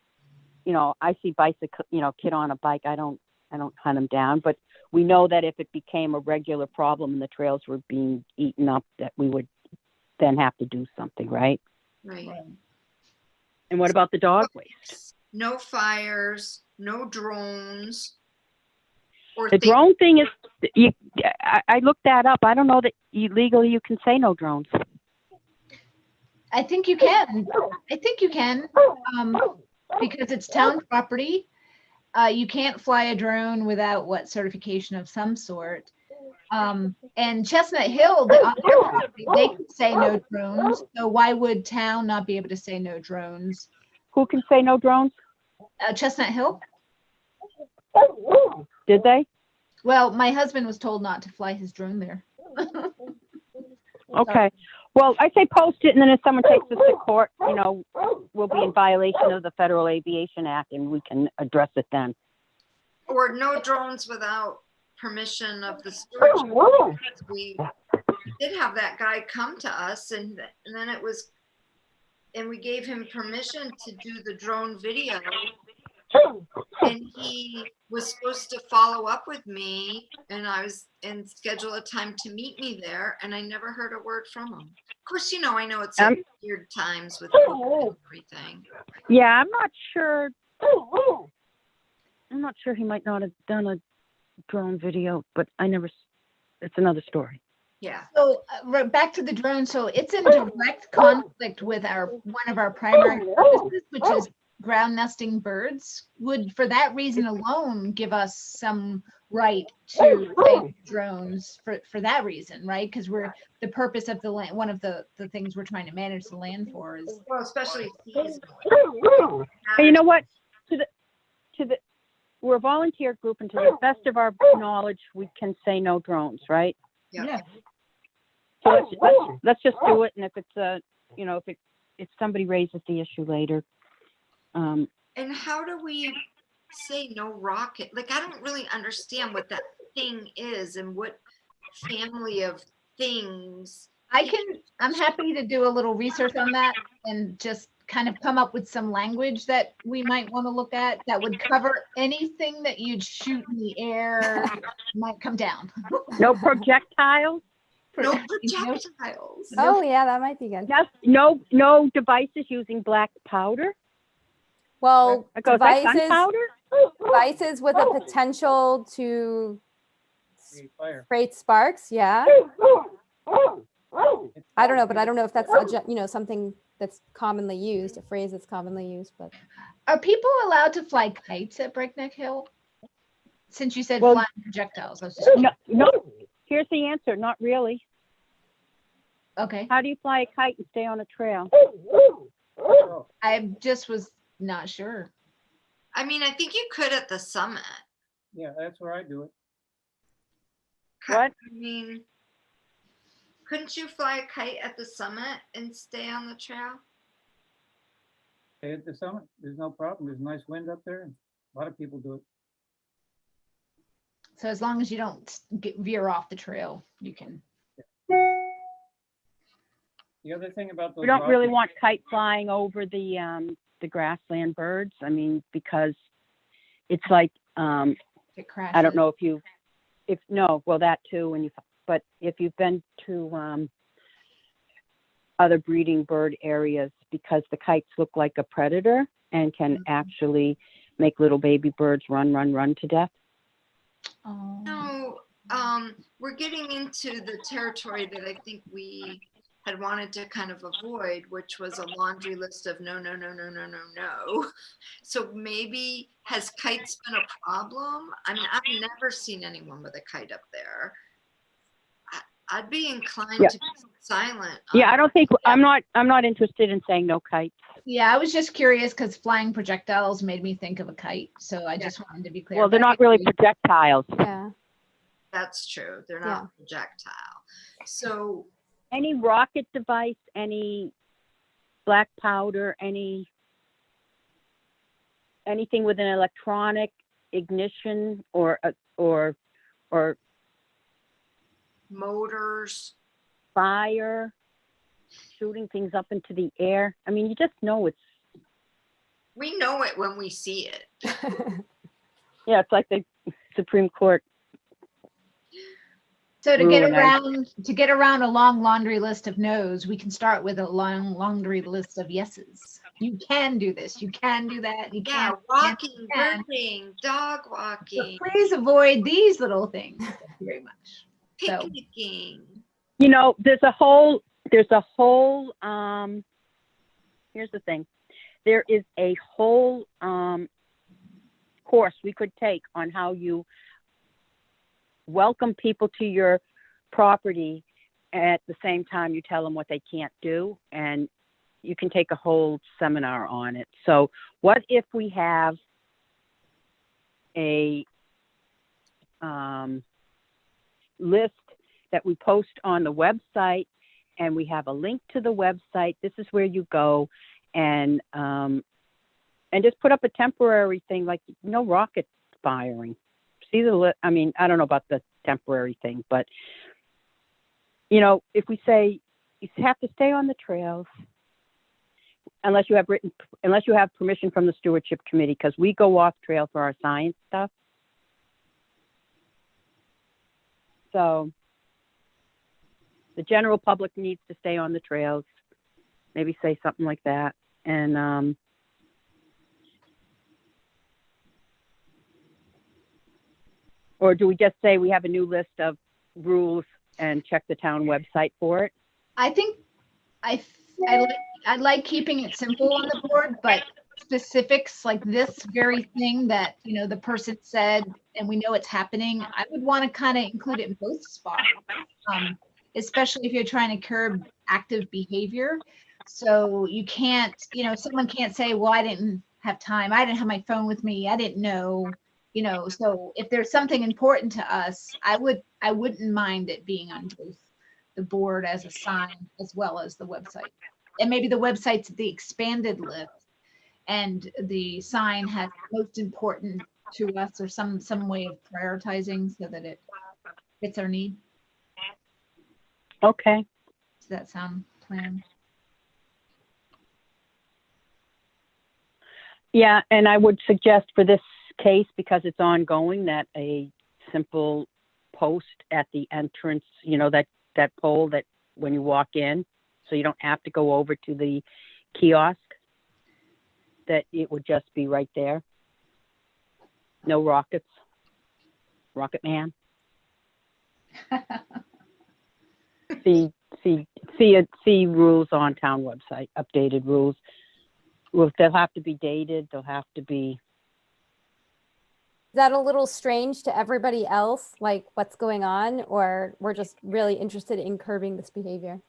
you know, I see bicycle, you know, kid on a bike, I don't hunt them down, but we know that if it became a regular problem and the trails were being eaten up, that we would then have to do something, right? Right. And what about the dog waste? No fires, no drones. Or The drone thing is, I looked that up. I don't know that legally you can say no drones. I think you can. Because it's town property. You can't fly a drone without certification of some sort. And Chestnut Hill, on their property, they can say no drones. So why would town not be able to say no drones? Who can say no drones? Chestnut Hill. Did they? Well, my husband was told not to fly his drone there. Okay. Well, I say post it, and then if someone takes us to court, you know, we'll be in violation of the Federal Aviation Act, and we can address it then. Or no drones without permission of the stewardship. Because we did have that guy come to us, and then it was, and we gave him permission to do the drone video. And he was supposed to follow up with me, and schedule a time to meet me there, and I never heard a word from him. Of course, you know, I know it's like weird times with COVID and everything. Yeah, I'm not sure. I'm not sure, he might not have done a drone video, but it's another story. Yeah. So back to the drone. So it's in direct conflict with one of our primary purposes, which is ground nesting birds. Would, for that reason alone, give us some right to fly drones for that reason, right? Because the purpose of the land, one of the things we're trying to manage the land for is. Well, especially seasonally. Hey, you know what? We're a volunteer group, and to the best of our knowledge, we can say no drones, right? Yeah. So let's just do it, and if it's if somebody raises the issue later. And how do we say no rocket? Like, I don't really understand what that thing is and what family of things. I'm happy to do a little research on that and just kind of come up with some language that we might want to look at that would cover anything that you'd shoot in the air might come down. No projectiles? No projectiles. Oh, yeah, that might be good. Yes, no devices using black powder? Well, Like gunpowder? devices with a potential to Fire. create sparks. Yeah. I don't know, but I don't know if that's something that's commonly used, a phrase that's commonly used. But Are people allowed to fly kites at Breakneck Hill? Since you said Well, flying projectiles, I was just No. Here's the answer. Not really. okay. How do you fly a kite and stay on a trail? Oh, I just was not sure. I mean, I think you could at the summit. yeah, that's where I do it. What? I mean, couldn't you fly a kite at the summit and stay on the trail? At the summit, there's no problem. There's nice wind up there, and a lot of people do it. So as long as you don't veer off the trail, you can. The other thing about those We don't really rockets- want kite flying over the grassland birds. I mean, because it's like, It crashes. I don't know well, that too, but if you've been to other breeding bird areas, because the kites look like a predator and can actually make little baby birds run to death. Oh. No, we're getting into the territory that I think we had wanted to kind of avoid, which was a laundry list of no, no, no, no, no, no, no. So maybe has kites been a problem? I mean, I've never seen anyone with a kite up there. I'd be inclined to be silent. Yeah, I don't think I'm not interested in saying no kites. Yeah, I was just curious because flying projectiles made me think of a kite. So I just wanted to be clear. Well, they're But I not really agree. projectiles. yeah. That's true. They're not projectile. So Any rocket device, any black powder, anything with an electronic ignition or motors, fire, shooting things up into the air. I mean, you just know we know it when we see it. it's like the Supreme Court. So to get ruling around a long laundry list of no's, we can start with a long laundry list of yeses. You can do this. You can do that. You Yeah, can. walking, can. birding, dog But walking, please avoid these little things. Thank you very much. So- picnicking. You know, there's a whole, here's the thing. There is a whole course we could take on how you welcome people to your property at the same time you tell them what they can't do. And you can take a whole seminar on it. So what if we have a list that we post on the website, and we have a link to the website. This is where you go, and just put up a temporary thing like no rocket firing. See I mean, I don't know about the temporary thing, but if we say you have to stay on the trails unless you have permission from the Stewardship Committee, because we go off trail for our science stuff. So the general public needs to stay on the trails. Maybe say something like that. And or do we just say we have a new list of rules and check the town website for it? I think I like keeping it simple on the board, but specifics like this very thing that, the person said, and we know it's happening, I would want to kind of include it in both spots, especially if you're trying to curb active behavior. So you can't, someone can't say, well, I didn't have time. I didn't have my phone with me. I didn't know, so if there's something important to us, I wouldn't mind it being on both the board as a sign as well as the website. And maybe the website's the expanded list and the sign has most important to us, or some way of prioritizing so that it fits our need. Okay. Does that sound planned? Yeah, and I would suggest for this case, because it's ongoing, that a simple post at the entrance, that pole that when you walk in, so you don't have to go over to the kiosk, that it would just be right there. No rockets. Rocket Man. See rules on town website, updated rules. Well, they'll have to be dated. They'll have to be. Is that a little strange to everybody else, like what's going on, or we're just really interested in curbing this behavior?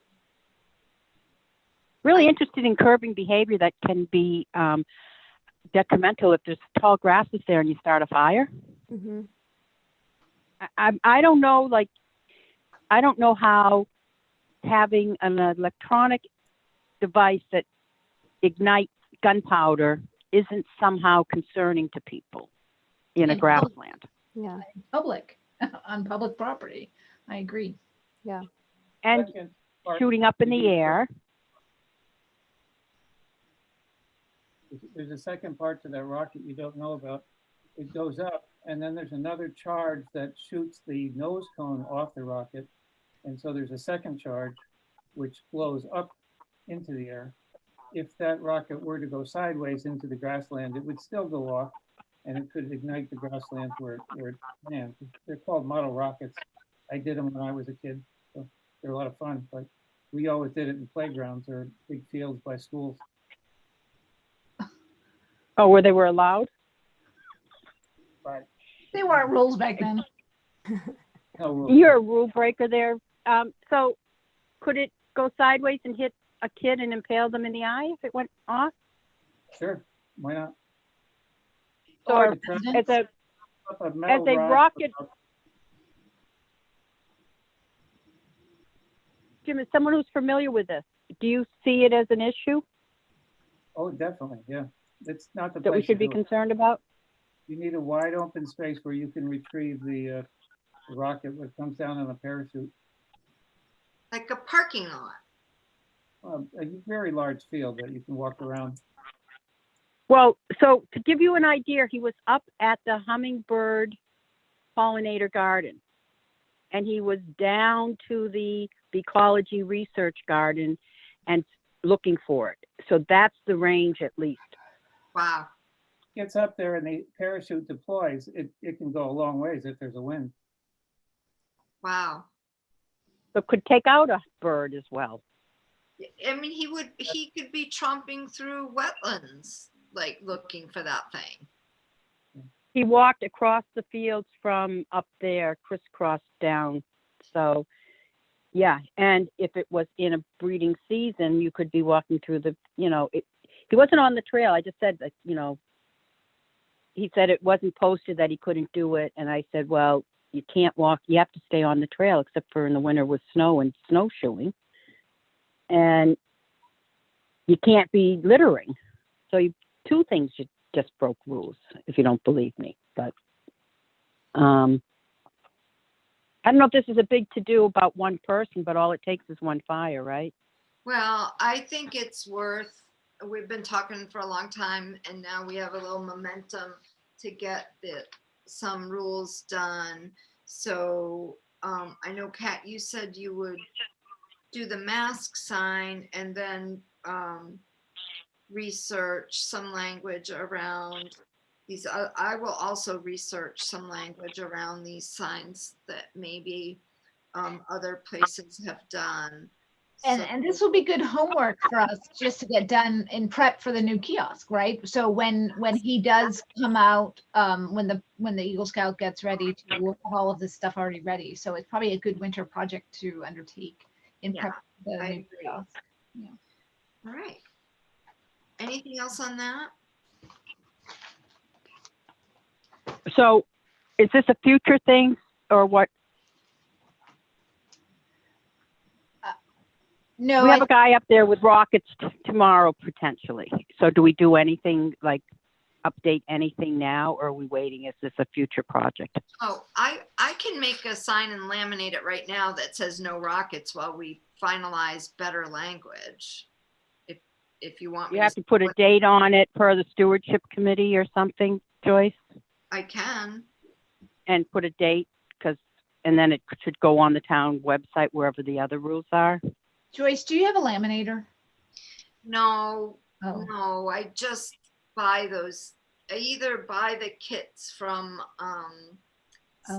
Really interested in curbing behavior that can be detrimental if there's tall grasses there and you start a fire. Mm-hmm. I don't know, I don't know how having an electronic device that ignites gunpowder isn't somehow concerning to people in a grassland. Yeah. Public, on public property. I agree. Yeah. And Second part, shooting up in the air. There's a second part to that rocket you don't know about. It goes up, and then there's another charge that shoots the nose cone off the rocket. And so there's a second charge which blows up into the air. If that rocket were to go sideways into the grassland, it would still go off, and it could ignite the grassland where it lands. They're called model rockets. I did them when I was a kid, so they're a lot of fun. But we always did it in playgrounds or big fields by schools. Oh, where they were allowed? But They weren't rules back then. no rules. You're a rule breaker there. So could it go sideways and hit a kid and impale them in the eye if it went off? Sure, why not? So Or as a As rocket, Jim, as someone who's familiar with this, do you see it as an issue Oh, definitely, yeah. It's not the that we place should to be do it. concerned about? You need a wide open space where you can retrieve the rocket when it comes down on a parachute. Like a parking lot. A very large field that you can walk around. Well, so to give you an idea, he was up at the hummingbird pollinator garden, and he was down to the ecology research garden and looking for it. So that's the range at least. Wow. Gets up there and the parachute deploys. It can go a long ways if there's a wind. Wow. So could take out a bird as well. I mean, he could be tromping through wetlands, like looking for that thing. He walked across the fields from up there, crisscrossed down. So, Yeah, and if it was in a breeding season, you could be walking through the, he wasn't on the trail. I just said that, he said it wasn't posted that he couldn't do it. And I said, well, you can't walk, you have to stay on the trail except for in the winter with snow and snowshoeing. And you can't be littering. So two things you just broke rules, if you don't believe me. But I don't know if this is a big to-do about one person, but all it takes is one fire, right? Well, I think it's worth, we've been talking for a long time and now we have a little momentum to get some rules done. So I know, Kat, you said you would do the mask sign and then research some language around these. I will also research some language around these signs that maybe other places have done. And this will be good homework for us just to get done in prep for the new kiosk, right? So when he does come out, when the Eagle Scout gets ready, we'll have all of this stuff already ready. So it's probably a good winter project to undertake in prep for the I new agree. kiosk. Yeah. All right. Anything else on that? So is this a future thing or what? No, We have a guy up there with rockets tomorrow potentially. So do we do anything like update anything now, or are we waiting? Is this a future project? Oh, I can make a sign and laminate it right now that says no rockets while we finalize better language. If you want me You have to put a date on it per the stewardship committee or something, Joyce, I can. and put a date and then it should go on the town website wherever the other rules are. Joyce, do you have a laminator? No, Oh. no, I just buy those. I either buy the kits from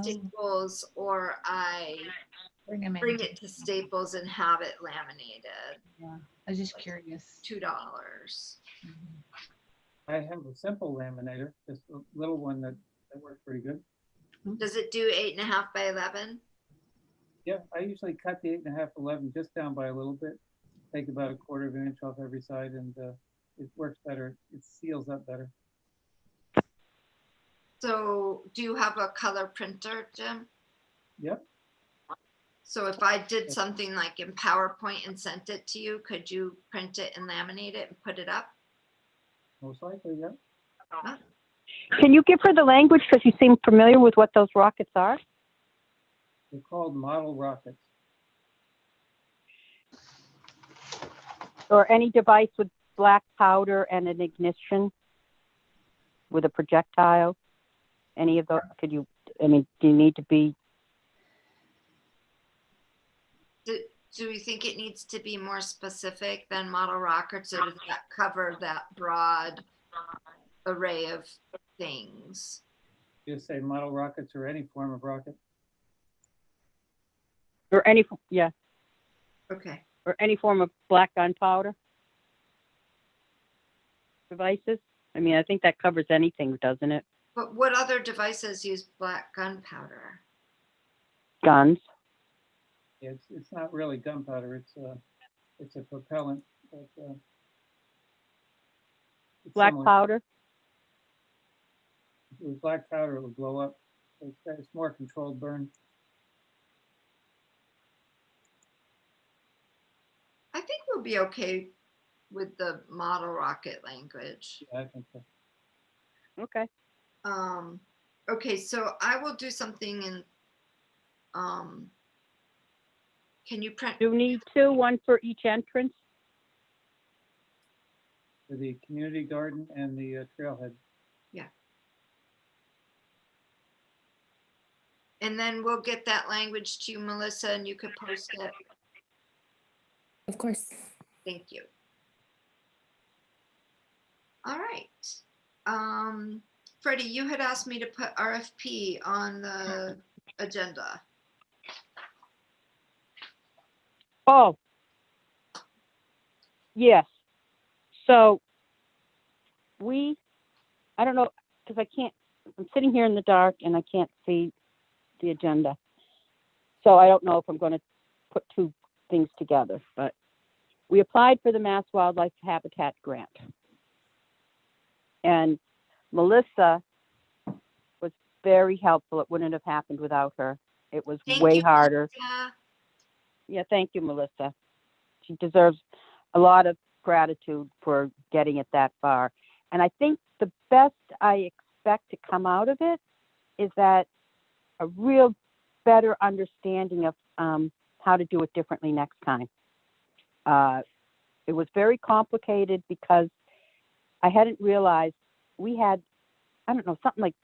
Staples or I Bring them in. bring it to Staples and have it laminated. Yeah, I was just curious. $2. I have a simple laminator, just a little one that works pretty good. Does it do 8.5 by 11? Yeah, I usually cut the 8.5, 11 just down by a little bit, take about 1/4 of an inch off every side, and it works better. It seals up better. So do you have a color printer, Jim? Yep. So if I did something like in PowerPoint and sent it to you, could you print it and laminate it and put it up? Most likely, yeah. Can you give her the language because you seem familiar with what those rockets are? They're called model rockets. Or any device with black powder and an ignition with a projectile? Any of those? Do you need to be? Do you think it needs to be more specific than model rockets, or does that cover that broad array of things? Just say model rockets or any form of rocket. Or any, yeah. Okay. Or any form of black gunpowder devices. I mean, I think that covers anything, doesn't it? But what other devices use black gunpowder? Guns. Yeah, it's not really gunpowder. It's a propellant. But, Black similar. powder. With black powder, it would blow up. It's more controlled burn. I think we'll be okay with the model rocket language. Yeah, I think so. Okay. Okay, so I will do something in, can you print? Do you need one for each entrance? For the community garden and the trailhead. Yeah. And then we'll get that language to you, Melissa, and you could post it. Of course. Thank you. All right. Freddie, you had asked me to put RFP on the agenda. Oh. Yes. So I don't know, because I'm sitting here in the dark and I can't see the agenda. So I don't know if I'm going to put two things together, but we applied for the Mass Wildlife Habitat Grant. And Melissa was very helpful. It wouldn't have happened without her. It was Thank way you, harder. Melissa. Yeah, thank you, Melissa. She deserves a lot of gratitude for getting it that far. And I think the best I expect to come out of it is that a real better understanding of how to do it differently next time. It was very complicated because I hadn't realized we had, I don't know, something like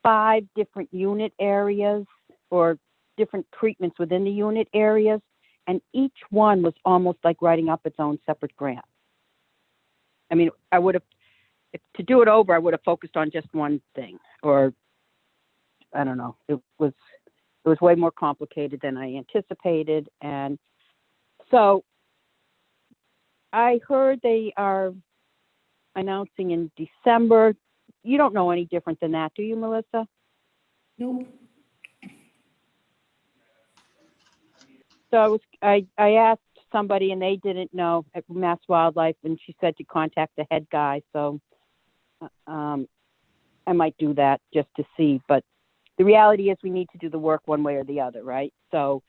5 different unit areas or different treatments within the unit areas. And each one was almost like writing up its own separate grant. I mean, I would have, to do it over, I would have focused on just one thing, or I don't know. It was way more complicated than I anticipated. And so I heard they are announcing in December. You don't know any different than that, do you, Melissa? Nope. So I asked somebody and they didn't know at Mass Wildlife, and she said to contact the head guy. So I might do that just to see. But the reality is we need to do the work one way or the other, right? So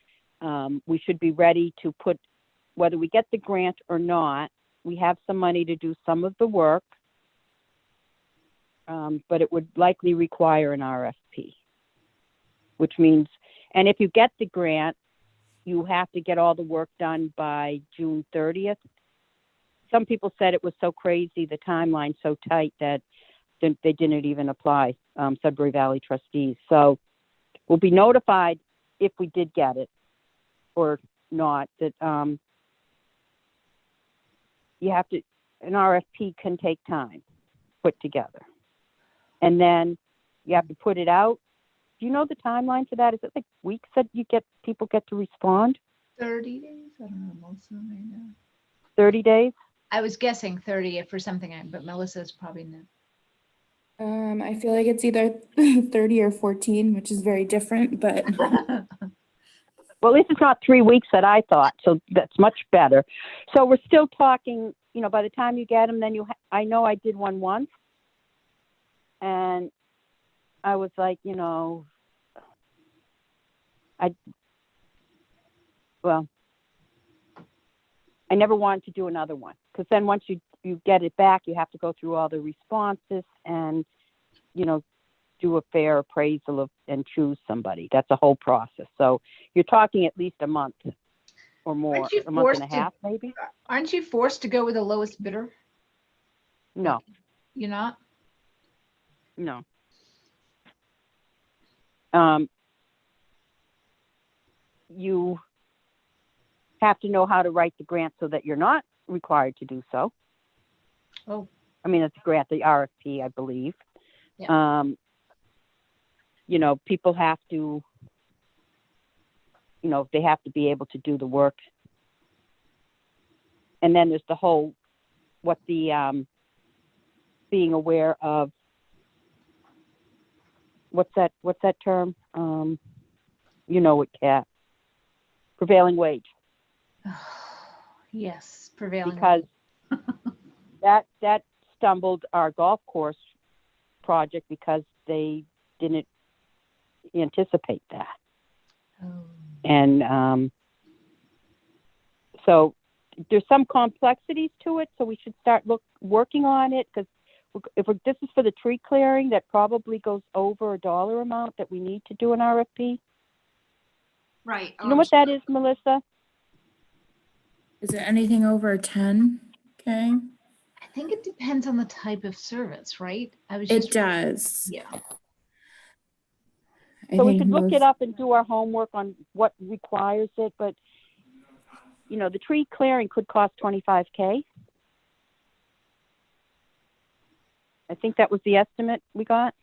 we should be ready to put, whether we get the grant or not, we have some money to do some of the work, but it would likely require an RFP, which means, and if you get the grant, you have to get all the work done by June 30th. Some people said it was so crazy, the timeline so tight that they didn't even apply, Sudbury Valley trustees. So we'll be notified if we did get it or not, that you have to, an RFP can take time put together. And then you have to put it out. Do you know the timeline for that? Is it like weeks that people get to respond? 30 days? I don't know, Melissa right now. 30 days? I was guessing 30 for something, but Melissa's probably not. I feel like it's either 30 or 14, which is very different, but Well, at least it's not 3 weeks that I thought, so that's much better. So we're still talking, by the time you get them, then I know I did one once, and I was like, I never wanted to do another one, because then once you get it back, you have to go through all the responses and, do a fair appraisal and choose somebody. That's a whole process. So you're talking at least a month or more, Aren't you a month and a forced to- half, maybe? Aren't you forced to go with the lowest bidder? No, You're not? no. You have to know how to write the grant so that you're not required to do so. Oh. I mean, it's a grant, the RFP, I believe. Yeah. People have to, they have to be able to do the work. And then there's the whole, being aware of, what's that term? Kat, prevailing wage. Yes, prevailing. Because that stumbled our golf course project because they didn't anticipate that. Oh. And so there's some complexities to it, so we should start working on it, because this is for the tree clearing, that probably goes over a dollar amount that we need to do an RFP. Right. You know what that is, Melissa? is it anything over 10? Okay. I think it depends on the type of service, right? It does. Yeah. So we should look it up and do our homework on what requires it, but the tree clearing could cost $25,000. I think that was the estimate we got.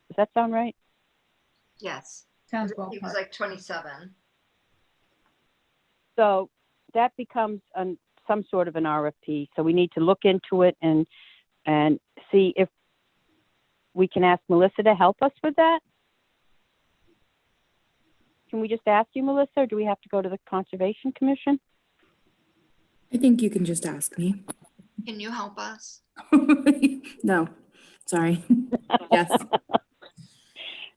Does that sound right? Yes. Sounds It was ballpark. like 27. So that becomes some sort of an RFP. So we need to look into it and see if we can ask Melissa to help us with that. Can we just ask you, Melissa, or do we have to go to the Conservation Commission? I think you can just ask me. Can you help us? No, sorry. Yes.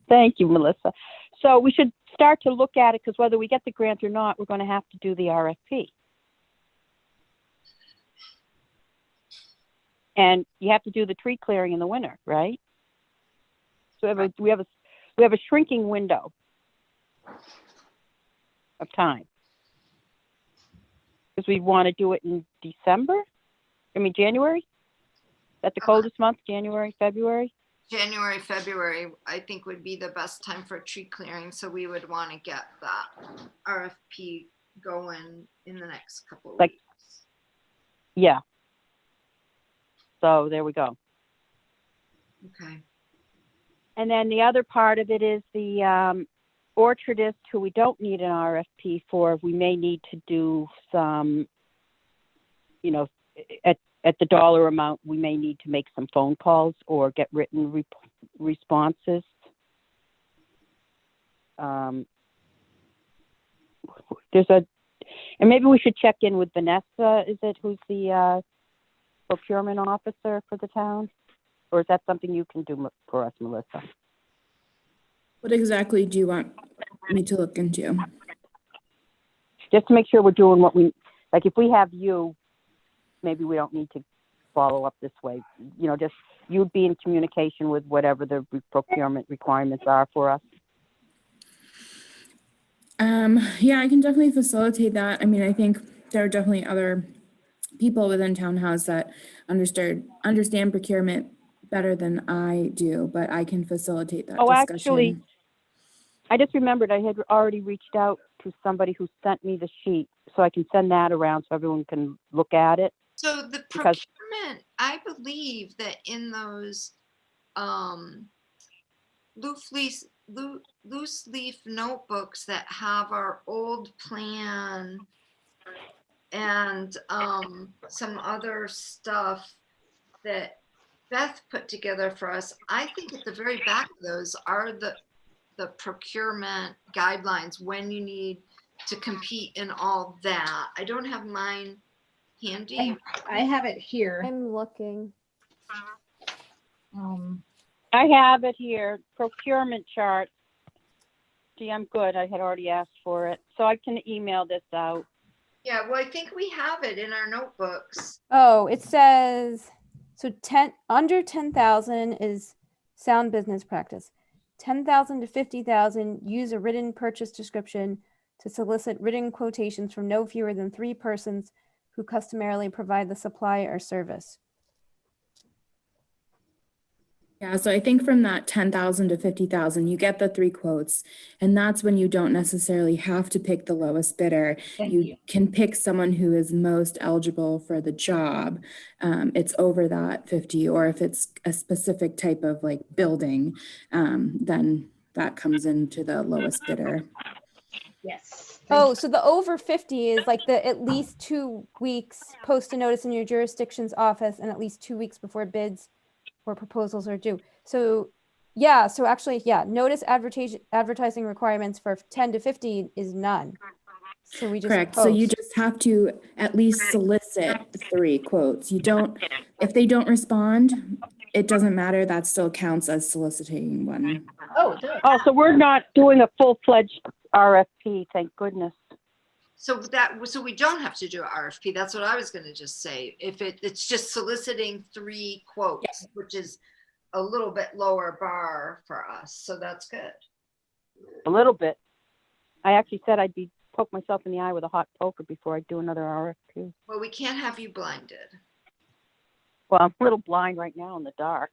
Thank you, Melissa. So we should start to look at it, because whether we get the grant or not, we're going to have to do the RFP. And you have to do the tree clearing in the winter, right? So we have a shrinking window of time. Because we want to do it in January? That's the coldest month, January, February? January, February, I think would be the best time for tree clearing. So we would want to get that RFP going in the next couple of Like- weeks. Yeah. So there we go. Okay. And then the other part of it is the orchardist who we don't need an RFP for. We may need to do some, at the dollar amount, we may need to make some phone calls or get written responses. And maybe we should check in with Vanessa, who's the procurement officer for the town? Or is that something you can do for us, Melissa? What exactly do you want me to look into? Just to make sure we're doing what like if we have you, maybe we don't need to follow up this way. Just you'd be in communication with whatever the procurement requirements are for us. Yeah, I can definitely facilitate that. I mean, I think there are definitely other people within Townhouse that understand procurement better than I do, but I can facilitate that discussion. Actually, I just remembered I had already reached out to somebody who sent me the sheet, so I can send that around so everyone can look at it. So the Because- procurement, I believe that in those loose leaf notebooks that have our old plan and some other stuff that Beth put together for us, I think at the very back of those are the procurement guidelines when you need to compete and all that. I don't have mine handy. I have it here. I'm looking. I have it here, procurement chart. Gee, I'm good. I had already asked for it, so I can email this out. Yeah, well, I think we have it in our notebooks. Oh, it says, so under 10,000 is sound business practice. 10,000 to 50,000, use a written purchase description to solicit written quotations from no fewer than 3 persons who customarily provide the supply or service. Yeah, so I think from that 10,000 to 50,000, you get the 3 quotes, and that's when you don't necessarily have to pick the lowest bidder. You can pick someone who is most eligible for the job. It's over that 50, or if it's a specific type of like building, then that comes into the lowest bidder. Yes. Oh, so the over 50 is like the at least 2 weeks, post a notice in your jurisdiction's office and at least 2 weeks before bids or proposals are due. So yeah, so actually, yeah, notice advertising requirements for 10 to 50 is none. So we just Correct. So you post. just have to at least solicit 3 quotes. You don't, if they don't respond, it doesn't matter. That still counts as soliciting one. Oh, good. Oh, so we're not doing a full-fledged RFP, thank goodness. So we don't have to do an RFP. That's what I was going to just say. If it's just soliciting 3 quotes, Yes. which is a little bit lower bar for us. So that's good. A little bit. I actually said I'd poke myself in the eye with a hot poker before I do another RFP. Well, we can't have you blinded. Well, I'm a little blind right now in the dark.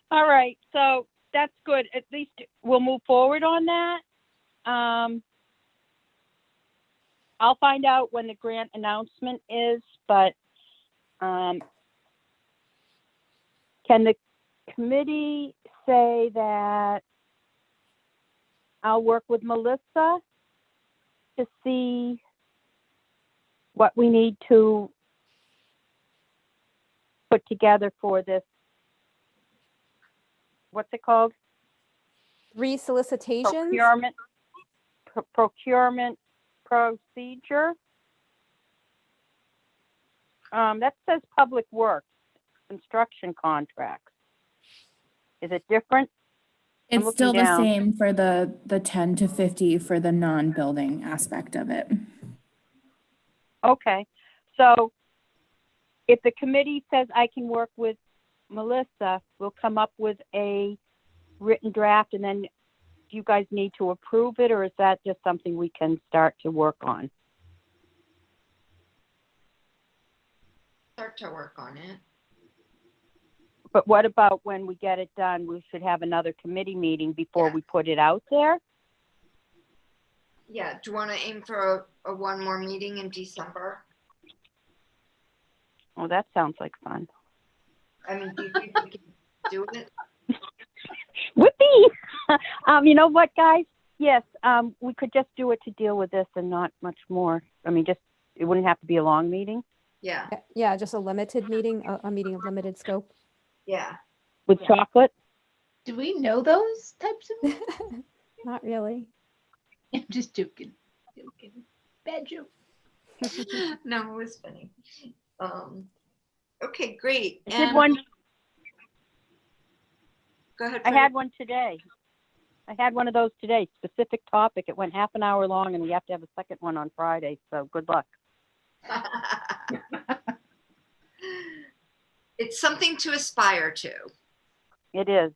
All right, so that's good. At least we'll move forward on that. I'll find out when the grant announcement is, but can the committee say that I'll work with Melissa to see what we need to put together for this? What's it called? Re-solicitations? Procurement procedure. That says public works, construction contracts. Is it different? I'm It's still looking the down. same for the 10 to 50 for the non-building aspect of it. Okay, so if the committee says I can work with Melissa, we'll come up with a written draft, and then do you guys need to approve it, or is that just something we can start to work on? Start to work on it. But what about when we get it done? We should have another committee meeting before Yeah. we put it out there? Yeah, do you want to aim for a one more meeting in December? Oh, that sounds like fun. I mean, do you think we can do it? Whoopee! You know what, guys? Yes, we could just do it to deal with this and not much more. I mean, it wouldn't have to be a long meeting Yeah, Yeah, just a limited meeting, a meeting of limited scope. yeah. with chocolate. Do we know those types of? Not really. I'm just joking. Bad joke. No, it was funny. Okay, great. I did one. Go ahead. I had one today. I had one of those today. Specific topic. It went half an hour long, and we have to have a second one on Friday. So good luck. It's something to aspire to. It is.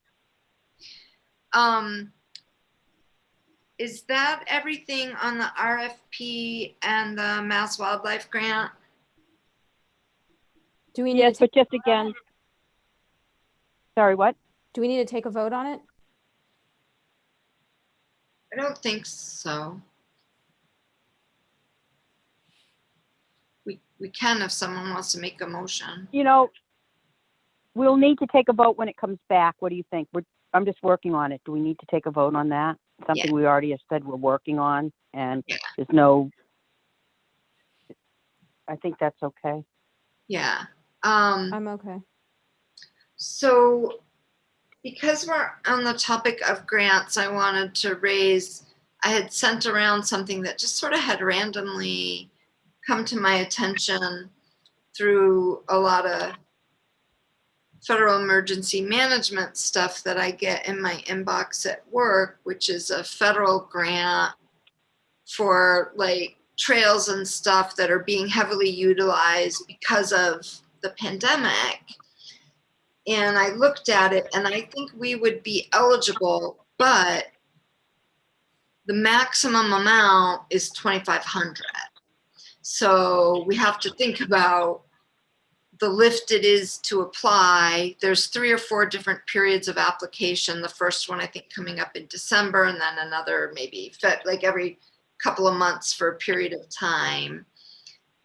Is that everything on the RFP and the Mass Wildlife Grant? Do we need Yes, to but just again. Sorry, what? do we need to take a vote on it? I don't think so. We can if someone wants to make a motion. You know, we'll need to take a vote when it comes back. What do you think? I'm just working on it. Do we need to take a vote on that? Something we already have said we're working on, and there's no. I think that's okay. Yeah. I'm okay. So because we're on the topic of grants, I wanted to raise, I had sent around something that just sort of had randomly come to my attention through a lot of federal emergency management stuff that I get in my inbox at work, which is a federal grant for like trails and stuff that are being heavily utilized because of the pandemic. And I looked at it and I think we would be eligible, but the maximum amount is 2,500. So we have to think about the lift it is to apply. There's 3 or 4 different periods of application. The first one I think coming up in December, and then another maybe like every couple of months for a period of time.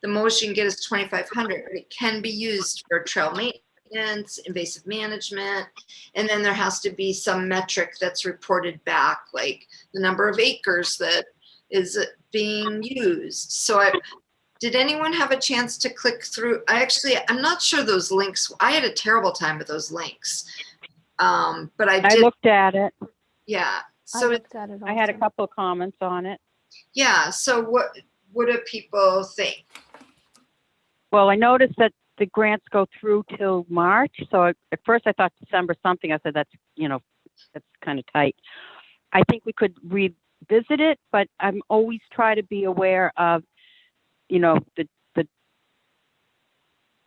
The most you can get is 2,500, but it can be used for trail maintenance, invasive management, and then there has to be some metric that's reported back, like the number of acres that is being used. So did anyone have a chance to click through? I'm not sure those links. I had a terrible time with those links, but I did. I looked at it. Yeah. I So looked at it I had a also. couple of comments on it. yeah. So what do people think? Well, I noticed that the grants go through till March. So at first I thought December something. I said, that's kind of tight. I think we could revisit it, but I'm always try to be aware of, the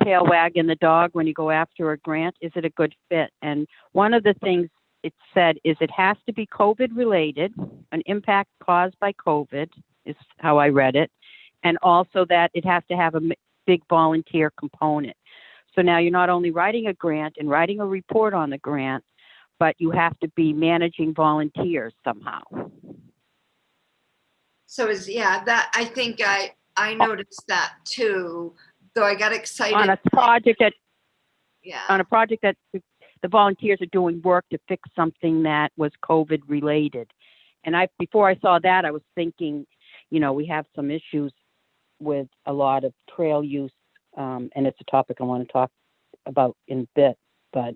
tail wagging the dog when you go after a grant. Is it a good fit? And one of the things it said is it has to be COVID related, an impact caused by COVID is how I read it. And also that it has to have a big volunteer component. So now you're not only writing a grant and writing a report on the grant, but you have to be managing volunteers somehow. So that I think I noticed that too, though I got excited. On a project that the volunteers are doing work to fix something that was COVID related. And before I saw that, I was thinking, we have some issues with a lot of trail use, and it's a topic I want to talk about in a bit, but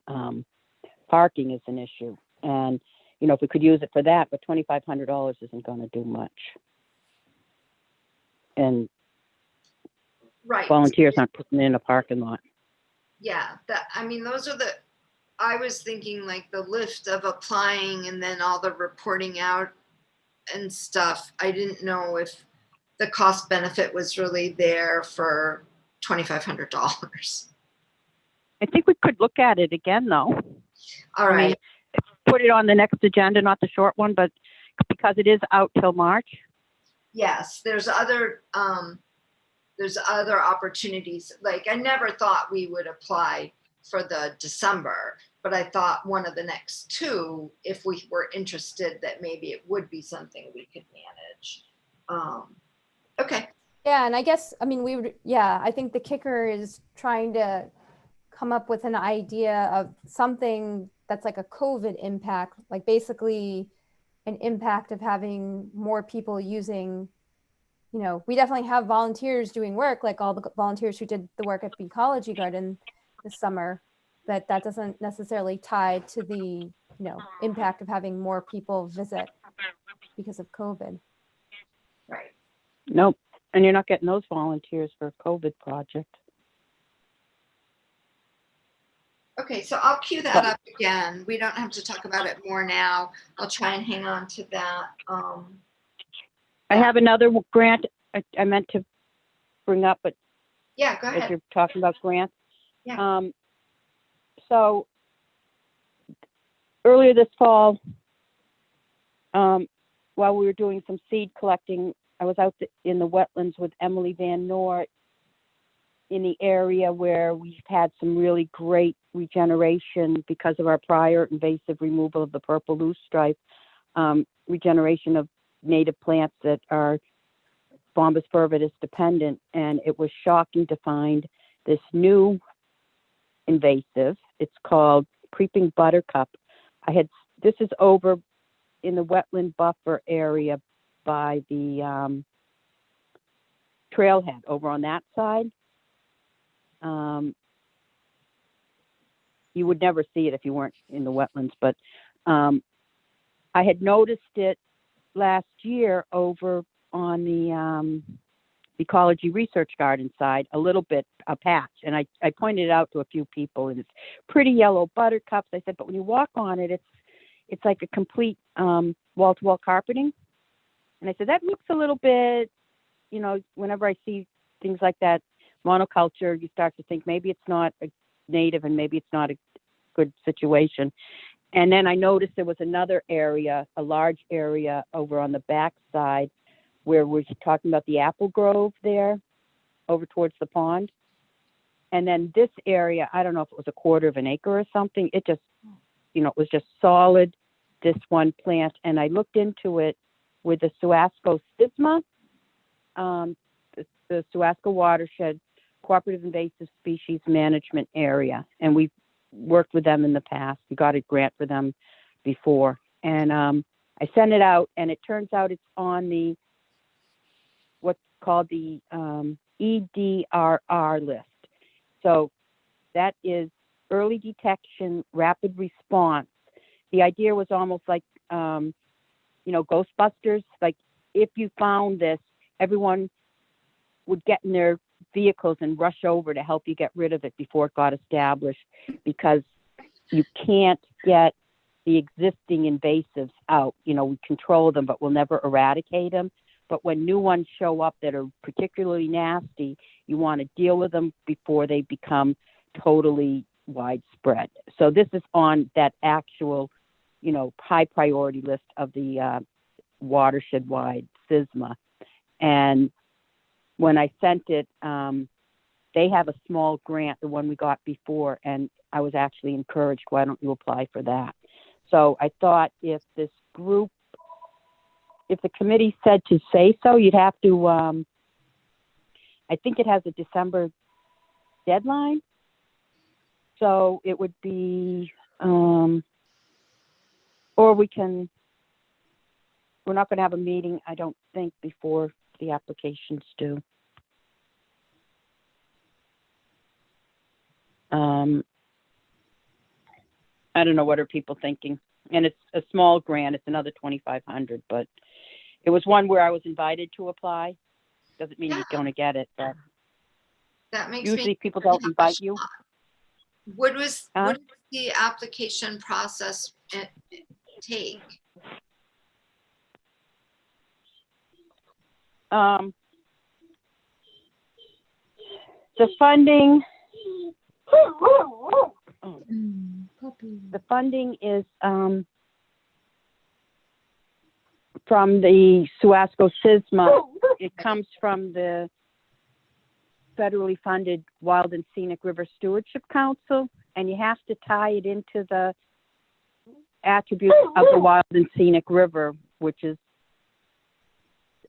parking is an issue. And, if we could use it for that, but $2,500 isn't going to do much. And Right. volunteers aren't putting in a parking lot. Yeah, those are I was thinking like the lift of applying and then all the reporting out and stuff. I didn't know if the cost benefit was really there for $2,500. I think we could look at it again, though. All right. Put it on the next agenda, not the short one, but because it is out till March. Yes, there's other opportunities. Like I never thought we would apply for the December, but I thought one of the next two, if we were interested, that maybe it would be something we could manage. Okay. Yeah, and I guess, I think the kicker is trying to come up with an idea of something that's like a COVID impact, like basically an impact of having more people using, we definitely have volunteers doing work, like all the volunteers who did the work at the Ecology Garden this summer, that doesn't necessarily tie to the, impact of having more people visit because of COVID. Right. Nope. And you're not getting those volunteers for a COVID project. Okay, so I'll cue that up again. We don't have to talk about it more now. I'll try and hang on to that. I have another grant I meant to bring up, but yeah, go as ahead. you're talking about grants. Yeah. So earlier this fall, while we were doing some seed collecting, I was out in the wetlands with Emily Van Noort in the area where we've had some really great regeneration because of our prior invasive removal of the purple loosestrife, regeneration of native plants that are Bombus fervidus dependent. And it was shocking to find this new invasive. It's called creeping buttercup. This is over in the wetland buffer area by the trailhead over on that side. You would never see it if you weren't in the wetlands, but I had noticed it last year over on the Ecology Research Garden side, a patch, and I pointed it out to a few people, and it's pretty yellow buttercups. I said, but when you walk on it, it's like a complete wall-to-wall carpeting. And I said, that looks a little bit, whenever I see things like that, monoculture, you start to think maybe it's not a native and maybe it's not a good situation. And then I noticed there was another area, a large area over on the back side where we're talking about the apple grove there over towards the pond. And then this area, I don't know if it was a quarter of an acre or something. It just, it was just solid, this one plant. And I looked into it with the Suasco Sisma, the Suasco Watershed Cooperative Invasive Species Management Area. And we've worked with them in the past. We got a grant for them before. And I sent it out, and it turns out it's on what's called the EDRR list. So that is early detection, rapid response. The idea was almost like, Ghostbusters. Like if you found this, everyone would get in their vehicles and rush over to help you get rid of it before it got established, because you can't get the existing invasives out. We control them, but we'll never eradicate them. But when new ones show up that are particularly nasty, you want to deal with them before they become totally widespread. So this is on that actual, high priority list of the watershed-wide SISMA. And when I sent it, they have a small grant, the one we got before, and I was actually encouraged, why don't you apply for that? So I thought if the committee said to say so, you'd have to, I think it has a December deadline. So it would be, or we're not going to have a meeting, I don't think, before the application's due. I don't know, what are people thinking? And it's a small grant. It's another 2,500, but it was one where I was invited to apply. Doesn't mean you're going to get it, but That makes usually me. people don't invite you. What was, Huh? what did the application process take? The funding, Puppy. the funding is from the Suasco SISMA. It comes from the federally funded Wild and Scenic River Stewardship Council, and you have to tie it into the attributes of the Wild and Scenic River, which is,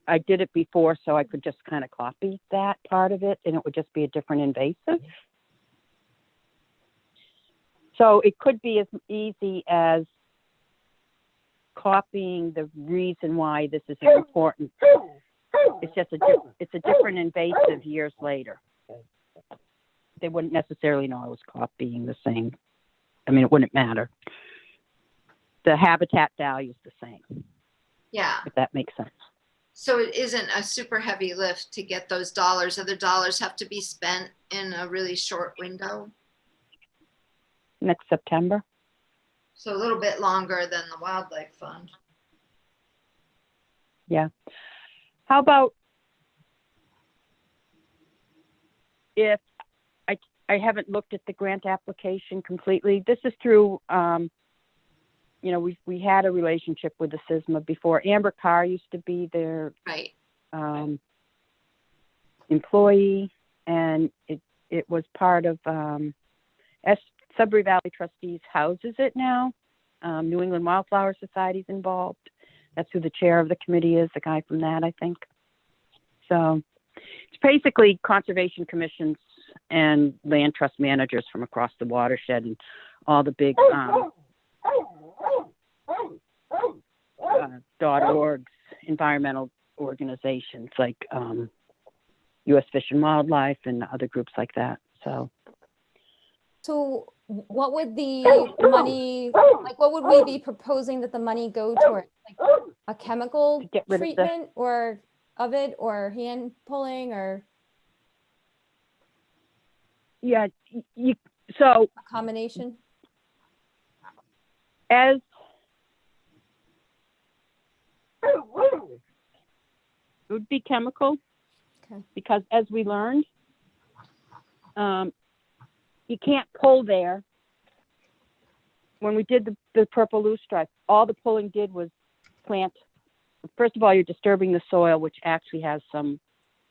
I did it before, so I could just kind of copy that part of it, and it would just be a different invasive. So it could be as easy as copying the reason why this is important. It's just it's a different invasive years later. They wouldn't necessarily know I was copying the same. I mean, it wouldn't matter. The habitat value is the same, Yeah, if that makes sense. so it isn't a super heavy lift to get those dollars. Other dollars have to be spent in a really short window. Next September. So a little bit longer than the wildlife fund. Yeah. How about if I haven't looked at the grant application completely. This is through, we had a relationship with the SISMA before. Amber Carr used to be their Right. employee, and it was part of Sudbury Valley Trustees houses it now. New England Wildflower Society's involved. That's who the chair of the committee is, the guy from that, I think. So it's basically conservation commissions and land trust managers from across the watershed and all the big .orgs, environmental organizations like U.S. Fish and Wildlife and other groups like that. So what would the money, like what would we be proposing that the money go toward? Like a chemical Get rid of the- treatment or of it, or hand pulling, or Yeah, so a combination? as it would be chemical, Okay. because as we learned, you can't pull there. When we did the purple loosestrife, all the pulling did was plant. First of all, you're disturbing the soil, which actually has some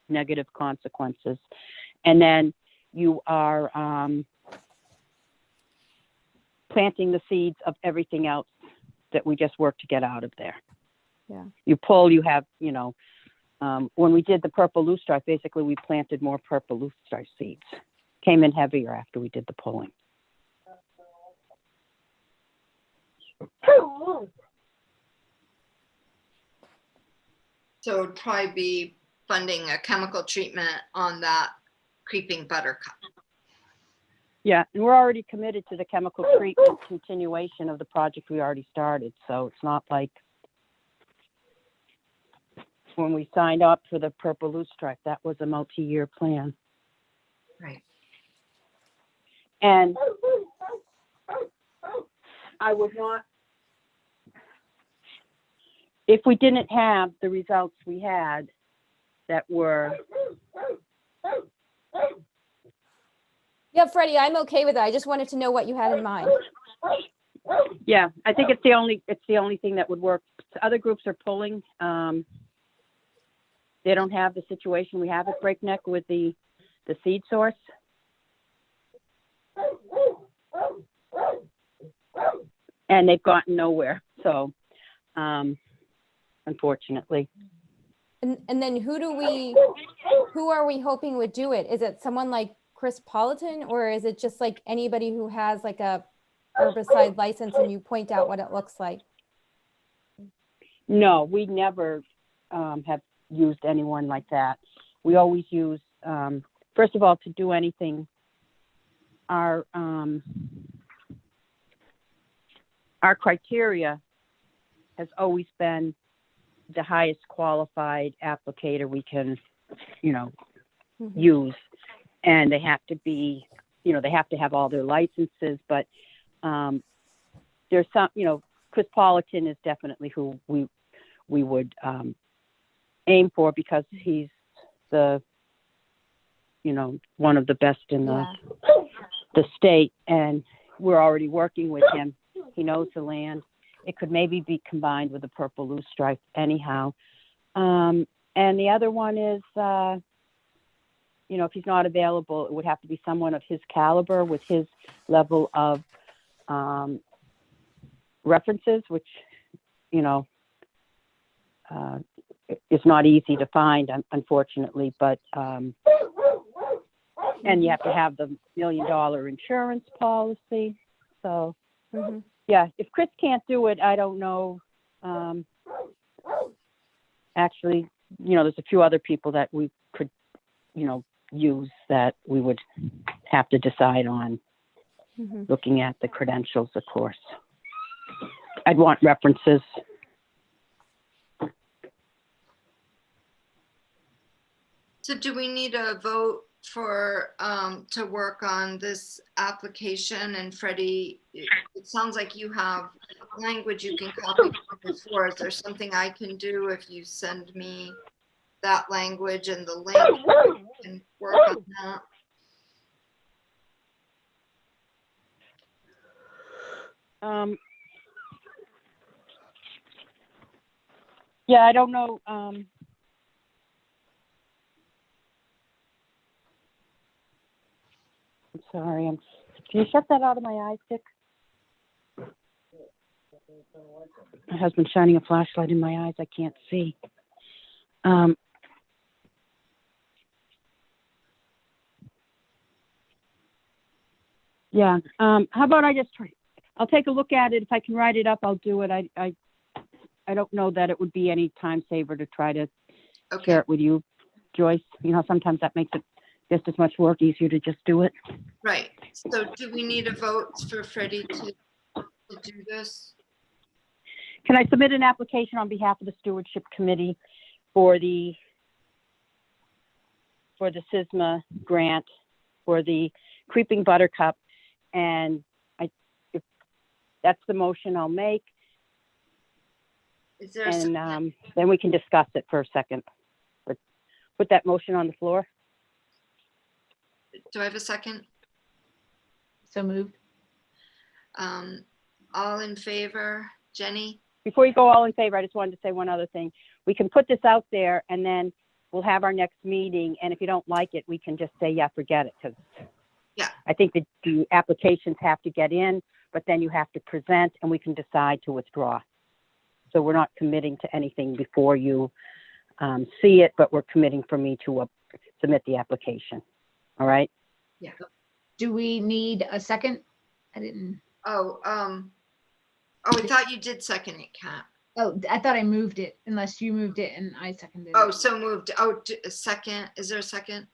negative consequences. And then you are planting the seeds of everything else that we just worked to get out of there. Yeah. You pull, you have, when we did the purple loosestrife, basically we planted more purple loosestrife seeds. Came in heavier after we did the pulling. So it would probably be funding a chemical treatment on that creeping buttercup. Yeah, and we're already committed to the chemical treatment continuation of the project we already started. So it's not like when we signed up for the purple loosestrife, that was a multi-year plan. Right. And I would not, if we didn't have the results we had that were, Yeah, Freddie, I'm okay with that. I just wanted to know what you had in mind. yeah, I think it's the only thing that would work. Other groups are pulling. They don't have the situation we have at Breakneck with the seed source. And they've gotten nowhere. So, unfortunately. And then who are we hoping would do it? Is it someone like Chris Politan, or is it just like anybody who has like a herbicide license and you point out what it looks like? No, we never have used anyone like that. We always use, first of all, to do anything, our our criteria has always been the highest qualified applicator we can, use. And they have to be, they have to have all their licenses, but there's some, Chris Politan is definitely who we would aim for, because he's the, one of the best in the state, and we're already working with him. He knows the land. It could maybe be combined with the purple loosestrife anyhow. And the other one is, if he's not available, it would have to be someone of his caliber with his level of references, which, is not easy to find, unfortunately, but, and you have to have the $1 million insurance policy. So, yeah, if Chris can't do it, I don't know. Actually, there's a few other people that we could, use that we would have to decide on, looking at the credentials, of course. I'd want references. So do we need a vote for, to work on this application? And Freddie, it sounds like you have language you can copy from before. Is there something I can do if you send me that language and the link and work on that? Yeah, I don't know. I'm sorry. Can you shut that out of my eyes, Dick? My husband's shining a flashlight in my eyes. I can't see. Yeah. How about I just try? I'll take a look at it. If I can write it up, I'll do it. I don't know that it would be any time saver to try to share it with you, Joyce. Sometimes that makes it just as much work, easier to just do it. Right. So do we need a vote for Freddie to do this? Can I submit an application on behalf of the Stewardship Committee for the SISMA grant for the Creeping Buttercup? And if that's the motion I'll make. Is there and then we can discuss it for a second. But put that motion on the floor. Do I have a second? So moved. All in favor? Jenny? Before you go all in favor, I just wanted to say one other thing. We can put this out there, and then we'll have our next meeting. And if you don't like it, we can just say, yeah, forget it. Because I think that the applications have to get in, but then you have to present, and we can decide to withdraw. So we're not committing to anything before you see it, but we're committing for me to submit the application. All right? Yeah. Do we need a second? I didn't. I thought you did second it, Kat. Oh, I thought I moved it, unless you moved it and I seconded Oh, it. so moved. Oh, a second. Is there a second?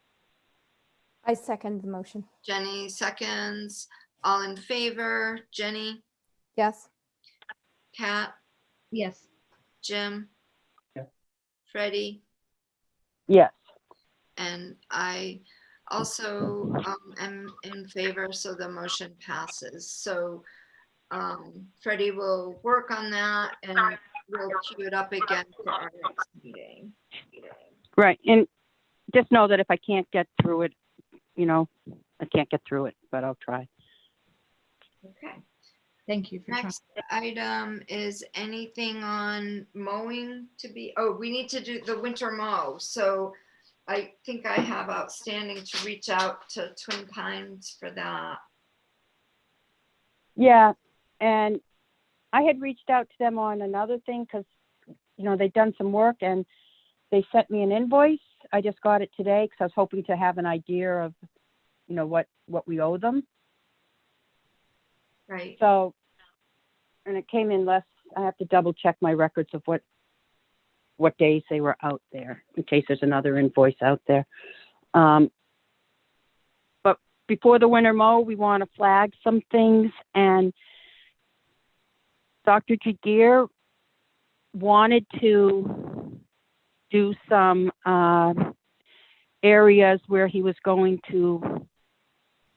I second the motion. Jenny seconds. All in favor? Jenny? Yes. Kat? Yes. Jim? Yeah. Freddie? Yes. And I also am in favor, so the motion passes. So Freddie will work on that and we'll queue it up again for our next meeting. Right. And just know that if I can't get through it, I can't get through it, but I'll try. Okay. Thank you for trying. Next item is anything on mowing to be, we need to do the winter mow. So I think I have outstanding to reach out to Twin Pines for that. Yeah. And I had reached out to them on another thing because, they'd done some work and they sent me an invoice. I just got it today because I was hoping to have an idea of, what we owe them. Right. So, and it came in less. I have to double check my records of what days they were out there in case there's another invoice out there. But before the winter mow, we want to flag some things, and Dr. Jagir wanted to do some areas where he was going to,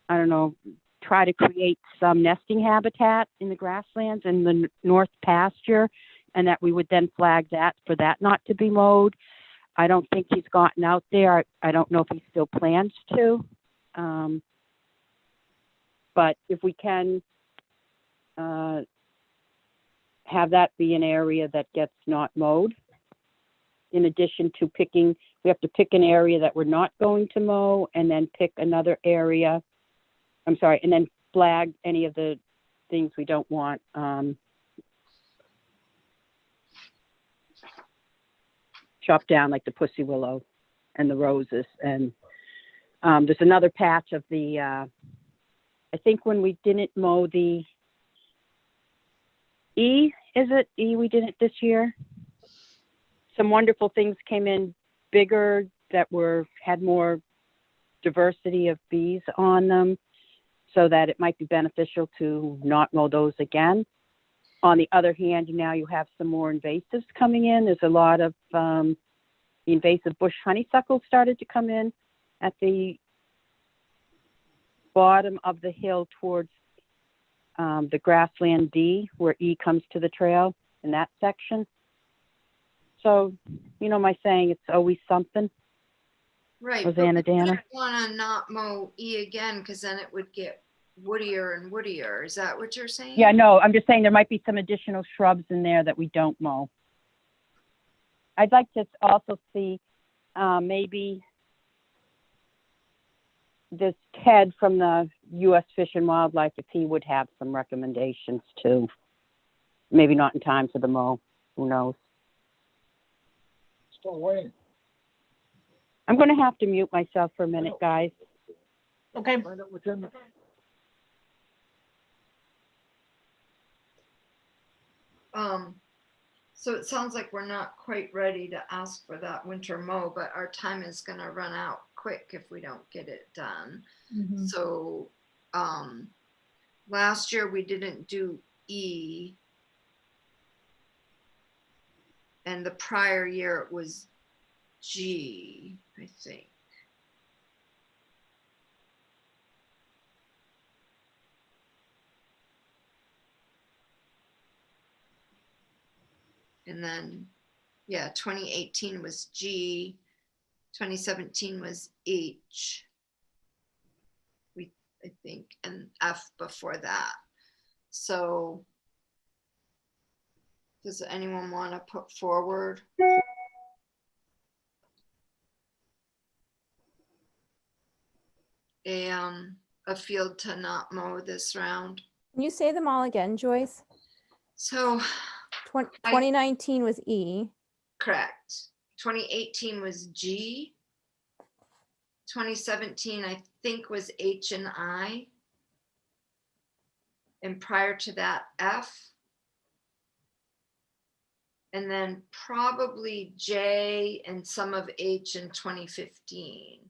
I don't know, try to create some nesting habitat in the grasslands in the north pasture, and that we would then flag that for that not to be mowed. I don't think he's gotten out there. I don't know if he still plans to. But if we can have that be an area that gets not mowed, in addition to picking, we have to pick an area that we're not going to mow, and then pick another area, and then flag any of the things we don't want. Chop down, like the pussy willow and the roses. And there's another patch of the, I think when we didn't mow the E we did it this year. Some wonderful things came in bigger that had more diversity of bees on them, so that it might be beneficial to not mow those again. On the other hand, now you have some more invasives coming in. There's a lot of the invasive bush honeysuckle started to come in at the bottom of the hill towards the grassland D, where E comes to the trail in that section. So, my saying, it's always something. Right. Rosanna, Dana. Want to not mow E again, because then it would get woodier and woodier. Is that what you're saying? Yeah, no, I'm just saying there might be some additional shrubs in there that we don't mow. I'd like to also see maybe this Ted from the U.S. Fish and Wildlife, if he would have some recommendations too. Maybe not in time for the mow. Who knows? Still waiting. I'm going to have to mute myself for a minute, guys. Okay. Find out what's in there. So it sounds like we're not quite ready to ask for that winter mow, but our time is gonna run out quick if we don't get it done. Mhm. So, last year we didn't do E. And the prior year it was G, I think. And then, 2018 was G, 2017 was H, I think, and F before that. So does anyone want to put forward? A field to not mow this round? Can you say them all again, Joyce? So, 2019 was E. correct. 2018 was G. 2017, I think, was H and I. And prior to that, F. And then probably J and some of H in 2015.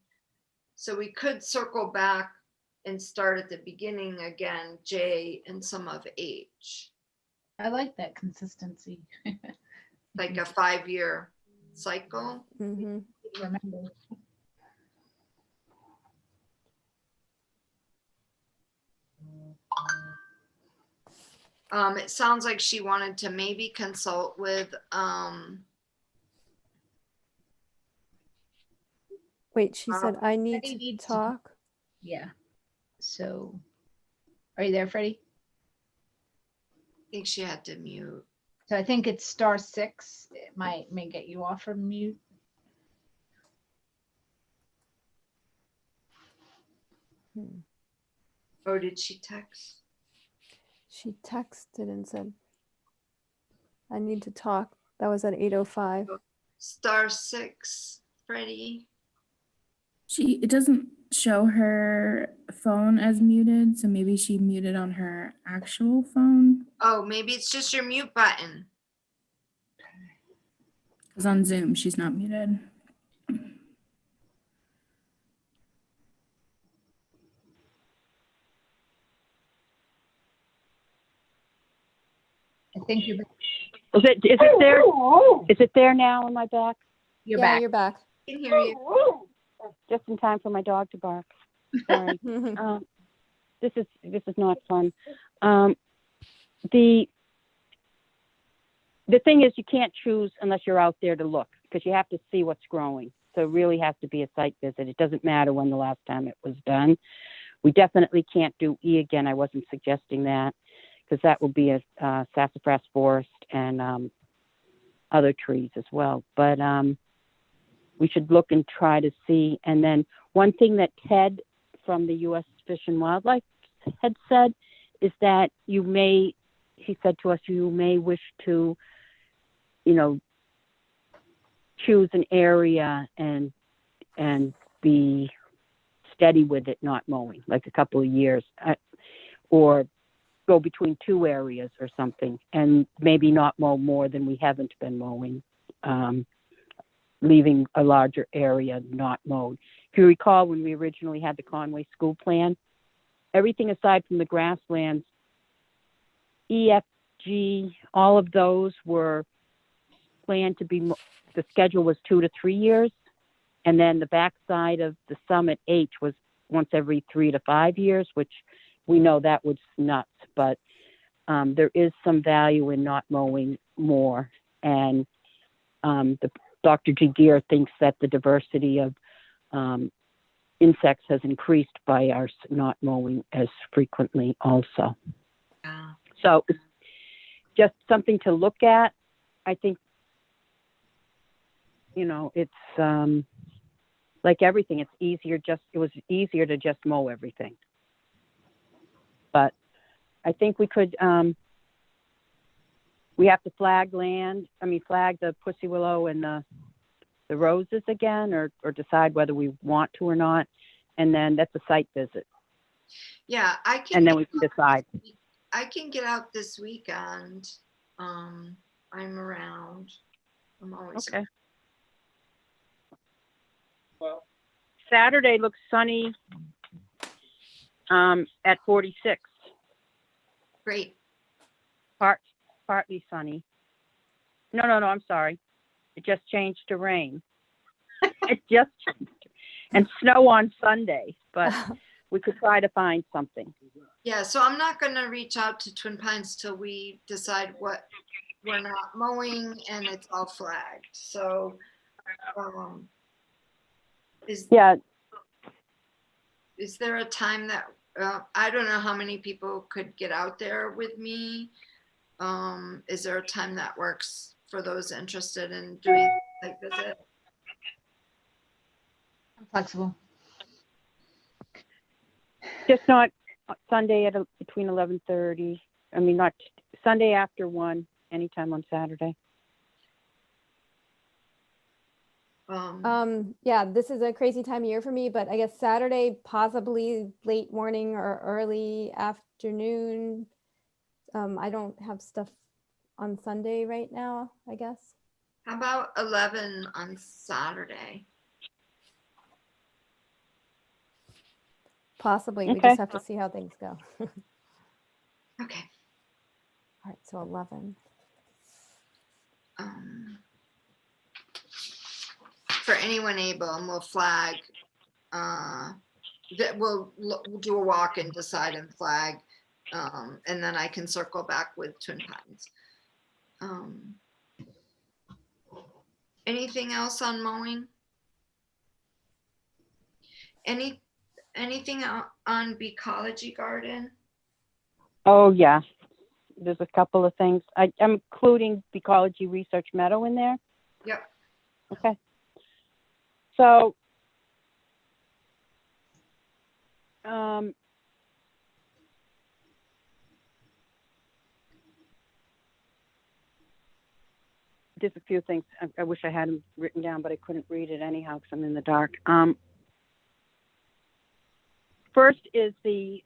So we could circle back and start at the beginning again, J and some of H. I like that consistency. Like a 5-year cycle. Mm-hmm. Remember. It sounds like she wanted to maybe consult with, Wait, she said, I need Freddie to needs to- talk. Yeah. So, are you there, Freddie? I think she had to mute. So I think it's *6. It may get you off from mute. Or did she text? She texted and said, I need to talk. That was at 8:05. *6, Freddie. It doesn't show her phone as muted, so maybe she muted on her actual phone. Oh, maybe it's just your mute button. Because on Zoom, she's not muted. I think you're, Is it there? Is it there now on my back? you're Yeah, back. you're back. I can hear you. Just in time for my dog to bark. Sorry. This is not fun. The thing is, you can't choose unless you're out there to look, because you have to see what's growing. So it really has to be a site visit. It doesn't matter when the last time it was done. We definitely can't do E again. I wasn't suggesting that, because that will be a sassafras forest and other trees as well. But we should look and try to see. And then one thing that Ted from the U.S. Fish and Wildlife had said is that he said to us, you may wish to, choose an area and be steady with it, not mowing, like a couple of years, or go between two areas or something, and maybe not mow more than we haven't been mowing, leaving a larger area not mowed. If you recall, when we originally had the Conway School plan, everything aside from the grasslands, E, F, G, all of those were planned to be, the schedule was 2 to 3 years. And then the backside of the summit H was once every 3 to 5 years, which we know that was nuts, but there is some value in not mowing more. And Dr. Jagier thinks that the diversity of insects has increased by our not mowing as frequently also. Yeah. So it's just something to look at. I think, it's like everything, it was easier to just mow everything. But I think we could, we have to flag the pussy willow and the roses again, or decide whether we want to or not. And then that's a site visit. Yeah, And then we can decide. I can get out this weekend. I'm around. I'm always Okay. Well, Saturday looks sunny at 46. great. Partly sunny. No, I'm sorry. It just changed to rain. It just changed. And snow on Sunday, but we could try to find something. Yeah, so I'm not going to reach out to Twin Pines till we decide what we're not mowing and it's all flagged. So is there a time that I don't know how many people could get out there with me? Is there a time that works for those interested in doing a site visit? I'm flexible. Just not Sunday between 11:30. I mean, not Sunday after 1, anytime on Saturday. Yeah, this is a crazy time of year for me, but I guess Saturday, possibly late morning or early afternoon. I don't have stuff on Sunday right now, I guess. How about 11 on Saturday? Possibly. We Okay. just have to see how things go. Okay. All right, so 11. For anyone able, and we'll flag, that we'll do a walk and decide and flag, and then I can circle back with Twin Pines. Anything else on mowing? Anything on Beecology Garden? Oh, yeah. There's a couple of things. I'm including Ecology Research Meadow in there. Yep. Okay. So, just a few things. I wish I had them written down, but I couldn't read it anyhow because I'm in the dark. First is the,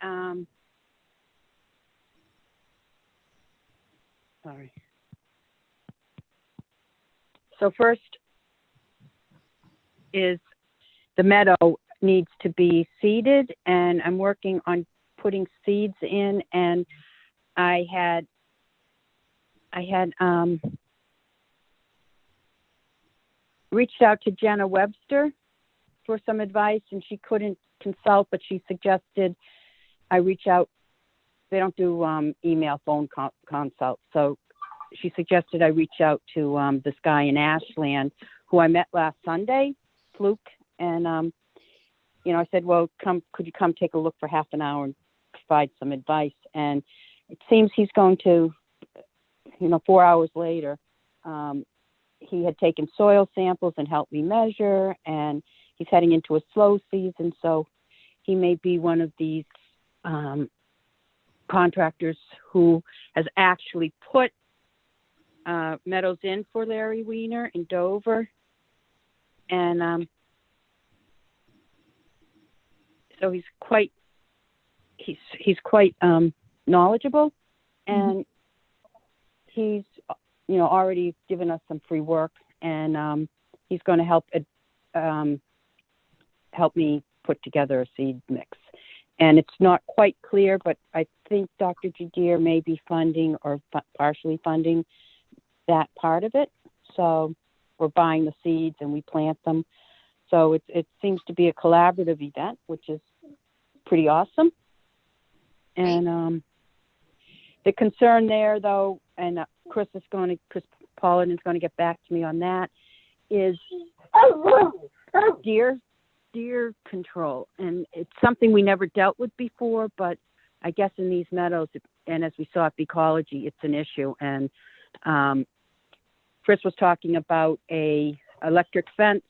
sorry. So first is the meadow needs to be seeded, and I'm working on putting seeds in, and I had I had reached out to Jenna Webster for some advice, and she couldn't consult, but she suggested I reach out. They don't do email phone consult, so she suggested I reach out to this guy in Ashland who I met last Sunday, Fluke, and you know, I said, well, could you come take a look for half an hour and provide some advice? And it seems he's going to, you know, 4 hours later, he had taken soil samples and helped me measure, and he's heading into a slow season, so he may be one of these contractors who has actually put meadows in for Larry Weiner in Dover. And so he's quite knowledgeable, and he's, you know, already given us some free work, and he's going to help me put together a seed mix. And it's not quite clear, but I think Dr. Jadir may be funding or partially funding that part of it. So we're buying the seeds and we plant them. So it seems to be a collaborative event, which is pretty awesome. And the concern there, though, and Chris Paulin is going to get back to me on that, is deer control. And it's something we never dealt with before, but I guess in these meadows, and as we saw at Ecology, it's an issue. And Chris was talking about a electric fence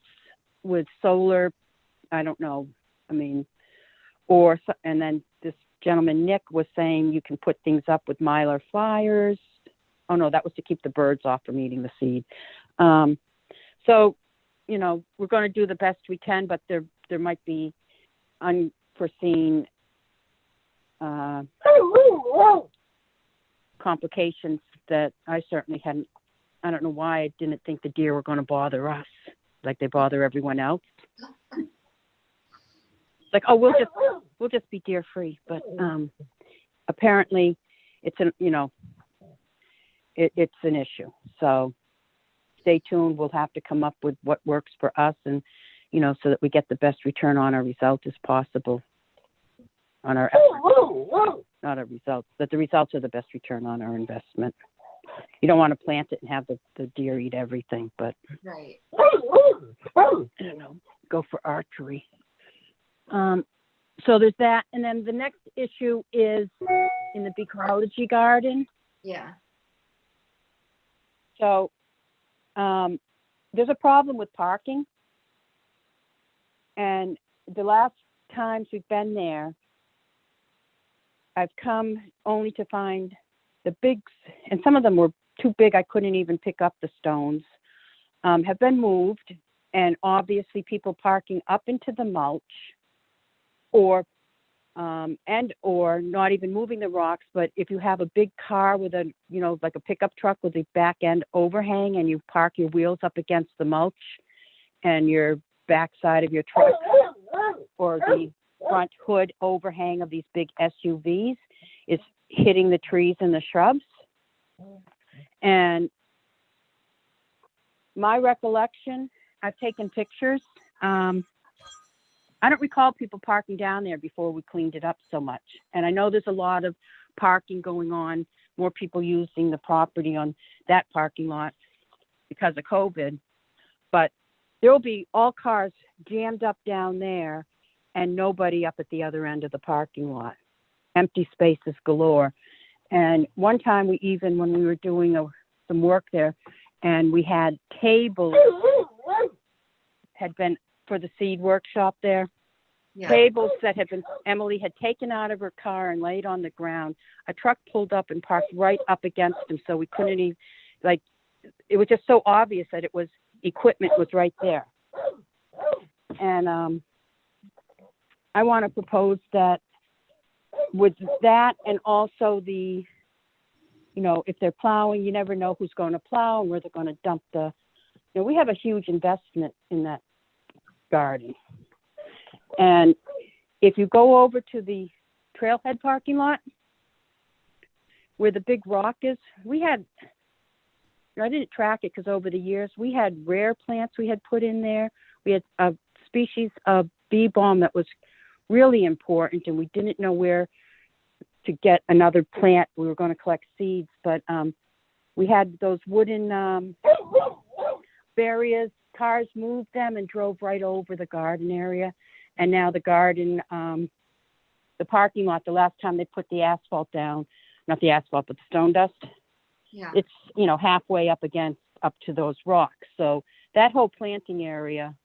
with solar, I don't know, I mean, and then this gentleman, Nick, was saying you can put things up with mylar flyers. Oh no, that was to keep the birds off from eating the seed. So, you know, we're going to do the best we can, but there might be unforeseen complications that I certainly hadn't. I don't know why I didn't think the deer were going to bother us like they bother everyone else. Like, oh, we'll just be deer free, but apparently it's an issue. So stay tuned. We'll have to come up with what works for us, and you know, so that we get the best return on our result as possible on our efforts. Not our results, that the results are the best return on our investment. You don't want to plant it and have the deer eat everything, but Right. I don't know, go for archery. So there's that. And then the next issue is in the Ecology Garden. Yeah. So there's a problem with parking. And the last times we've been there, I've come only to find the bigs, and some of them were too big. I couldn't even pick up the stones, have been moved. And obviously people parking up into the mulch, or not even moving the rocks. But if you have a big car with a, you know, like a pickup truck with a back end overhang, and you park your wheels up against the mulch, and your backside of your truck or the front hood overhang of these big SUVs is hitting the trees and the shrubs. And my recollection, I've taken pictures. I don't recall people parking down there before we cleaned it up so much. And I know there's a lot of parking going on, more people using the property on that parking lot because of COVID. But there will be all cars jammed up down there and nobody up at the other end of the parking lot. Empty spaces galore. And one time when we were doing some work there, and we had tables, had been for the seed workshop there, Yeah. tables that Emily had taken out of her car and laid on the ground. A truck pulled up and parked right up against them, so we couldn't even, like, it was just so obvious that equipment was right there. And I want to propose that with that, and also the, you know, if they're plowing, you never know who's going to plow and where they're going to dump we have a huge investment in that garden. And if you go over to the trailhead parking lot where the big rock is, we had I didn't track it because over the years we had rare plants we had put in there. We had a species of bee balm that was really important, and we didn't know where to get another plant. We were going to collect seeds, but we had those wooden barriers. Cars moved them and drove right over the garden area. And now the garden, the parking lot, the last time they put the asphalt down, not the asphalt, but the stone dust, Yeah. it's, halfway up to those rocks. So that whole planting area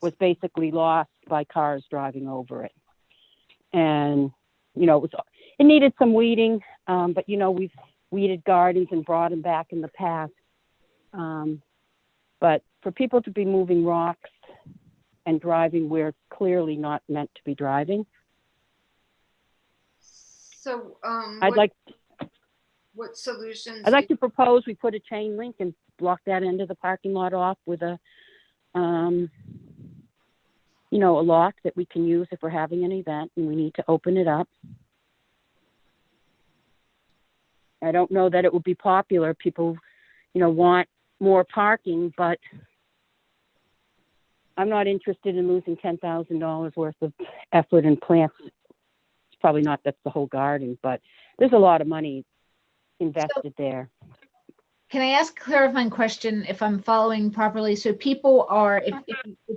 was basically lost by cars driving over it. And, it needed some weeding, but, we've weeded gardens and brought them back in the past. But for people to be moving rocks and driving where clearly not meant to be driving, So, what solutions? I'd like to propose we put a chain link and block that end of the parking lot off with a lock that we can use if we're having an event and we need to open it up. I don't know that it would be popular. People, want more parking, but I'm not interested in losing $10,000 worth of effort and plants. It's probably not that's the whole garden, but there's a lot of money invested there. Can I ask a clarifying question if I'm following properly? So people are, if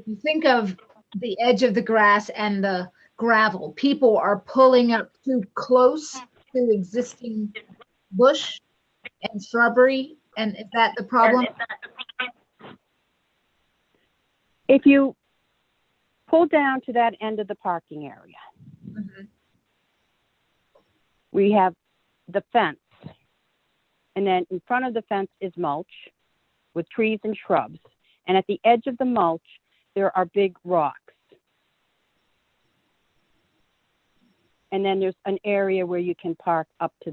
you think of the edge of the grass and the gravel, people are pulling up too close to existing bush and shrubbery, and is that the problem? If you pull down to that end of the parking area, Mhm. we have the fence. And then in front of the fence is mulch with trees and shrubs. And at the edge of the mulch, there are big rocks. And then there's an area where you can park up to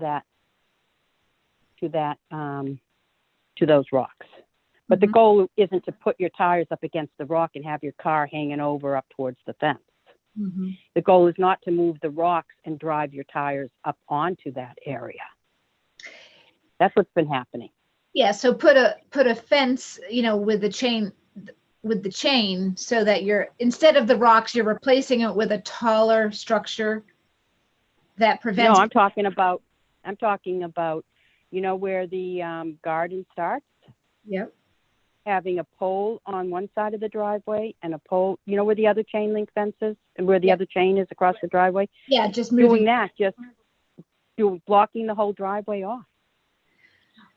those rocks. But the goal isn't to put your tires up against the rock and have your car hanging over up towards the fence. Mhm. The goal is not to move the rocks and drive your tires up onto that area. That's what's been happening. Yeah, so put a fence, with the chain so that instead of the rocks, you're replacing it with a taller structure that prevents. No, I'm talking about, where the garden starts? Yep. Having a pole on one side of the driveway and a pole, where the other chain link fence is and where the Yep. other chain is across the driveway? Yeah, just Doing moving. that, just blocking the whole driveway off.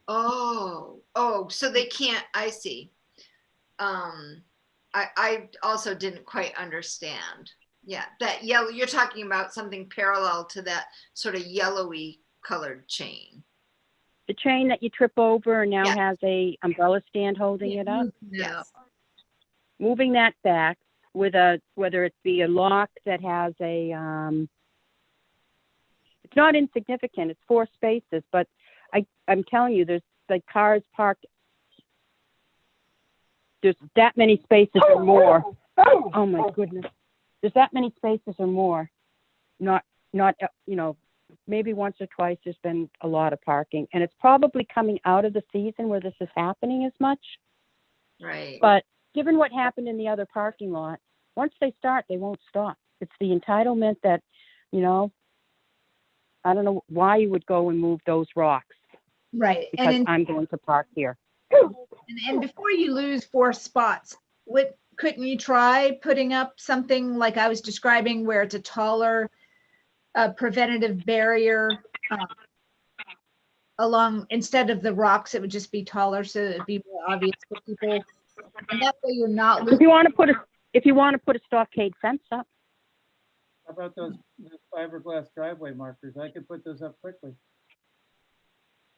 Oh, so they can't, I see. I also didn't quite understand. Yeah, that yellow, you're talking about something parallel to that sort of yellowy colored chain. The chain that you trip over and now Yeah. has a umbrella stand holding it up. Yes. Moving that back with whether it be a lock that has a, it's not insignificant, it's 4 spaces, but I'm telling you, there's like cars parked, there's that many spaces or more. Oh my goodness. There's that many spaces or more. Not, maybe once or twice there's been a lot of parking, and it's probably coming out of the season where this is happening as much. Right. But given what happened in the other parking lot, once they start, they won't stop. It's the entitlement that, I don't know why you would go and move those rocks Right. because I'm going to park here. And before you lose 4 spots, couldn't you try putting up something like I was describing where it's a taller preventative barrier along, instead of the rocks, it would just be taller so it'd be more obvious for people. And that way you're not If losing. you want to put a stockade fence up, How about those fiberglass driveway markers? I could put those up quickly.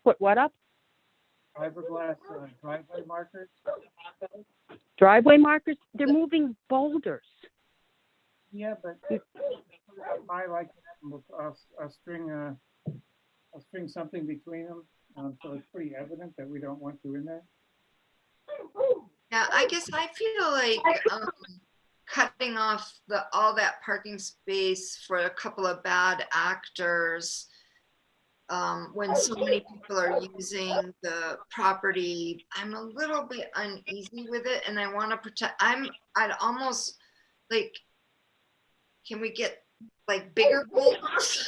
put what up? Fiberglass driveway markers? Driveway markers? They're moving boulders. Yeah, but I like that. I'll string something between them, so it's pretty evident that we don't want you in there. Yeah, I guess I feel like cutting off all that parking space for a couple of bad actors when so many people are using the property, I'm a little bit uneasy with it, and I want to protect. I'd almost like, can we get like bigger boulders?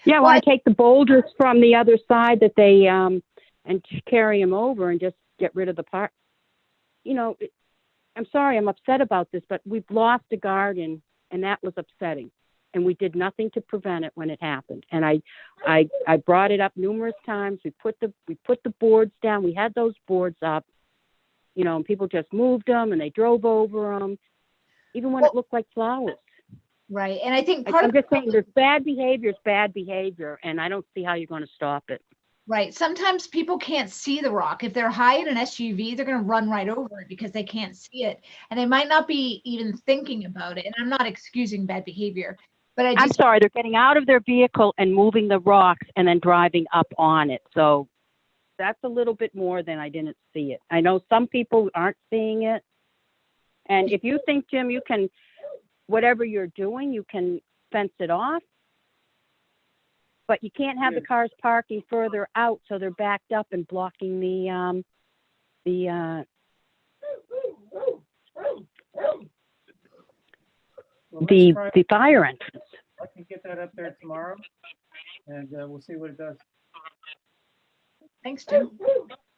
Yeah, Well, want to take the boulders from the other side that they, and carry them over and just get rid of the part. You know, I'm sorry, I'm upset about this, but we've lost a garden and that was upsetting. And we did nothing to prevent it when it happened. And I brought it up numerous times. We put the boards down. We had those boards up, you know, and people just moved them and they drove over them, even when it looked like flowers. Right. And I think part I'm of just saying there's bad behavior, and I don't see how you're going to stop it. right. Sometimes people can't see the rock. If they're high in an SUV, they're going to run right over it because they can't see it. And they might not be even thinking about it. And I'm not excusing bad behavior, but I'm sorry, they're getting out of their vehicle and moving the rocks and then driving up on it. So that's a little bit more than I didn't see it. I know some people aren't seeing it. And if you think, Jim, you can, whatever you're doing, you can fence it off. But you can't have the cars parking further out so they're backed up and blocking the Well, let's try- the fire entrance. I can get that up there tomorrow, and we'll see what it does. Thanks, Jim.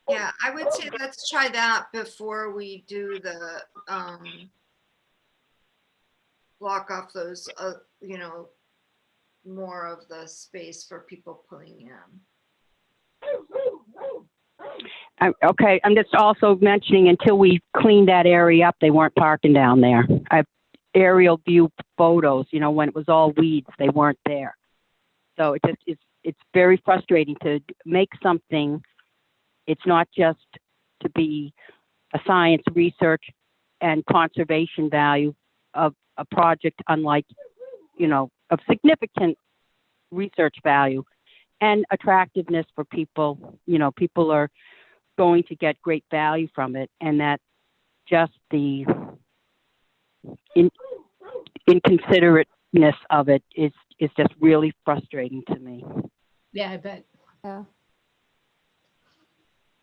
Yeah, I would say let's try that before we do the block off those, you know, more of the space for people pulling in. Okay, I'm just also mentioning until we cleaned that area up, they weren't parking down there. I have aerial view photos, you know, when it was all weeds, they weren't there. So it's very frustrating to make something. It's not just to be a science research and conservation value of a project, unlike, you know, of significant research value and attractiveness for people. You know, people are going to get great value from it, and that just the inconsiderateness of it is just really frustrating to me. Yeah, I bet. Yeah.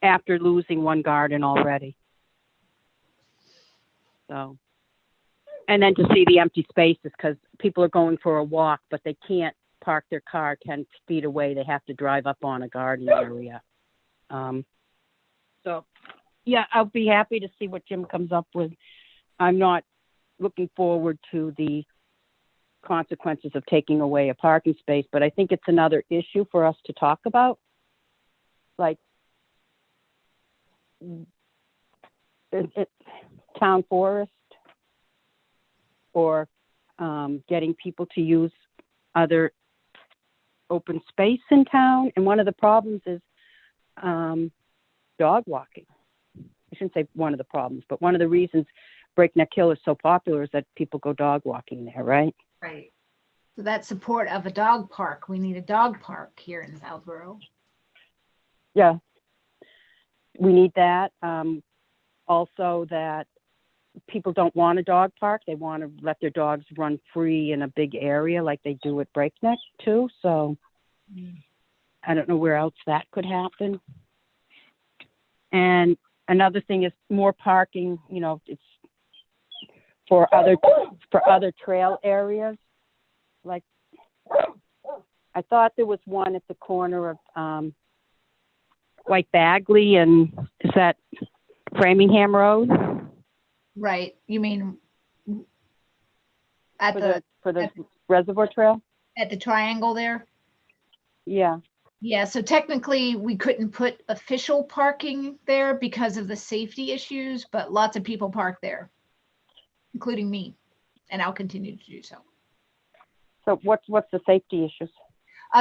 After losing one garden already. So, and then to see the empty spaces because people are going for a walk, but they can't park their car 10 feet away. They have to drive up on a garden area. So, yeah, I'll be happy to see what Jim comes up with. I'm not looking forward to the consequences of taking away a parking space, but I think it's another issue for us to talk about. Like, town forest or getting people to use other open space in town. And one of the problems is dog walking. I shouldn't say one of the problems, but one of the reasons Breakneck Hill is so popular is that people go dog walking there, right? Right. So that support of a dog park. We need a dog park here in Southborough. Yeah. We need that. Also that people don't want a dog park. They want to let their dogs run free in a big area like they do at Breakneck too. So I don't know where else that could happen. And another thing is more parking, you know, it's for other trail areas. Like I thought there was one at the corner of White Bagley and is that Framingham Road? Right. You mean at For the Reservoir Trail? at the triangle there? Yeah. Yeah, so technically we couldn't put official parking there because of the safety issues, but lots of people park there, including me, and I'll continue to do so. So what's the safety issues?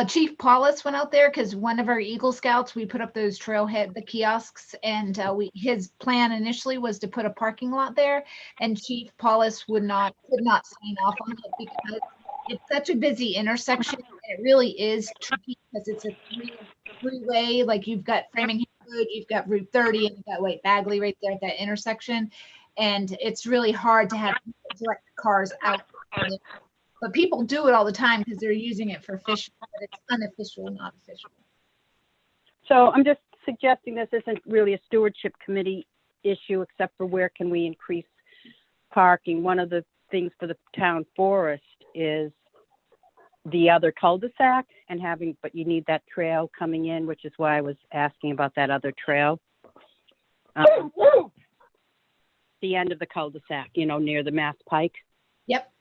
Chief Paulus went out there because one of our Eagle Scouts, we put up those the kiosks, and his plan initially was to put a parking lot there, and Chief Paulus could not sign off on it because it's such a busy intersection. It really is tricky because it's a three-way. Like you've got Framingham Road, you've got Route 30, and you've got White Bagley right there at that intersection, and it's really hard to have direct cars out. But people do it all the time because they're using it for fishing, but it's unofficial, not official. So I'm just suggesting this isn't really a stewardship committee issue, except for where can we increase parking. One of the things for the town forest is the other cul-de-sac and having, but you need that trail coming in, which is why I was asking about that other trail. The end of the cul-de-sac, you know, near the Mass Pike. Yep.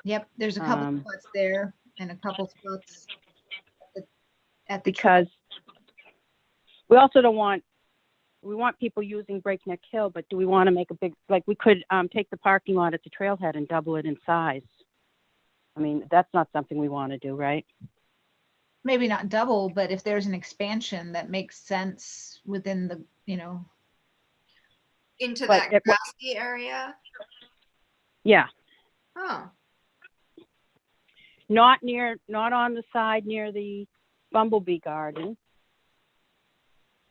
Yep. There's a couple Um, spots there and a couple spots at the Because we also don't want, we want people using Breakneck Hill, but do we want to make a big, like we could take the parking lot at the trailhead and double it in size. I mean, that's not something we want to do, right? maybe not double, but if there's an expansion that makes sense within the, you know, Into But that it wa- grassy area? Yeah, Oh, not on the side near the Bumblebee Garden,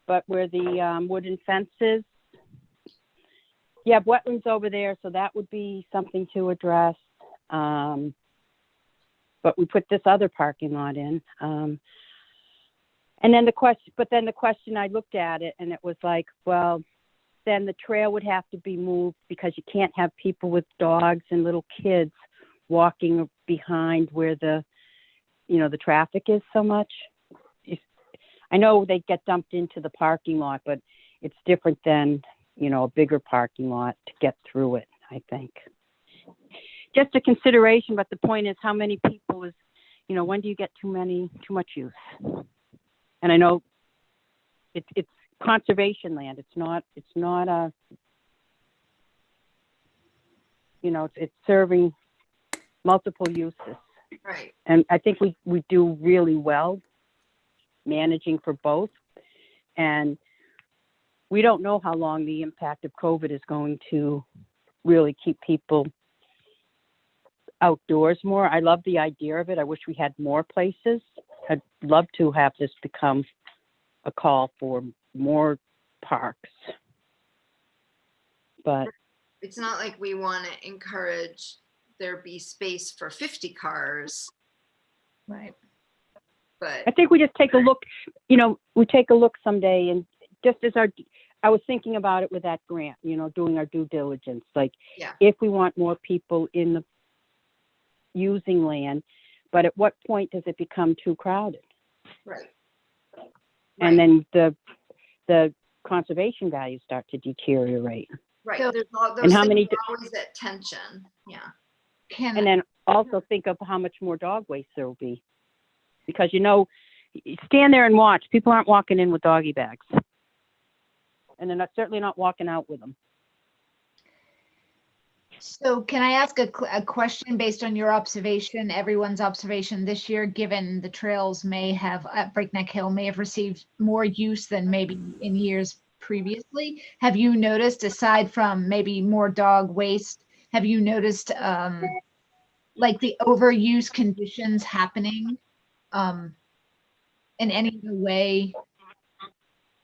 but where the wooden fence is. You have wetlands over there, so that would be something to address. But we put this other parking lot in. And then the question, I looked at it and it was like, well, then the trail would have to be moved because you can't have people with dogs and little kids walking behind where the traffic is so much. I know they get dumped into the parking lot, but it's different than, a bigger parking lot to get through it, I think. Just a consideration, but the point is how many people is, when do you get too much use? And I know it's conservation land. It's not a, it's serving multiple uses. right. And I think we do really well managing for both. And we don't know how long the impact of COVID is going to really keep people outdoors more. I love the idea of it. I wish we had more places. I'd love to have this become a call for more parks. But It's not like we want to encourage there be space for 50 cars, right. but I think we just take a look, we take a look someday, and just as I was thinking about it with that grant, doing our due diligence, like yeah, if we want more people in the using land, but at what point does it become too crowded? right. And then the conservation values start to deteriorate. Right. So- There's all those And how things many are always at tension. Yeah. And then also think of how much more dog waste there will be. Because, you stand there and watch. People aren't walking in with doggy bags. And they're certainly not walking out with them. So can I ask a question based on your observation, everyone's observation this year, given the trails at Breakneck Hill may have received more use than maybe in years previously? Have you noticed, aside from maybe more dog waste, have you noticed like the overuse conditions happening in any way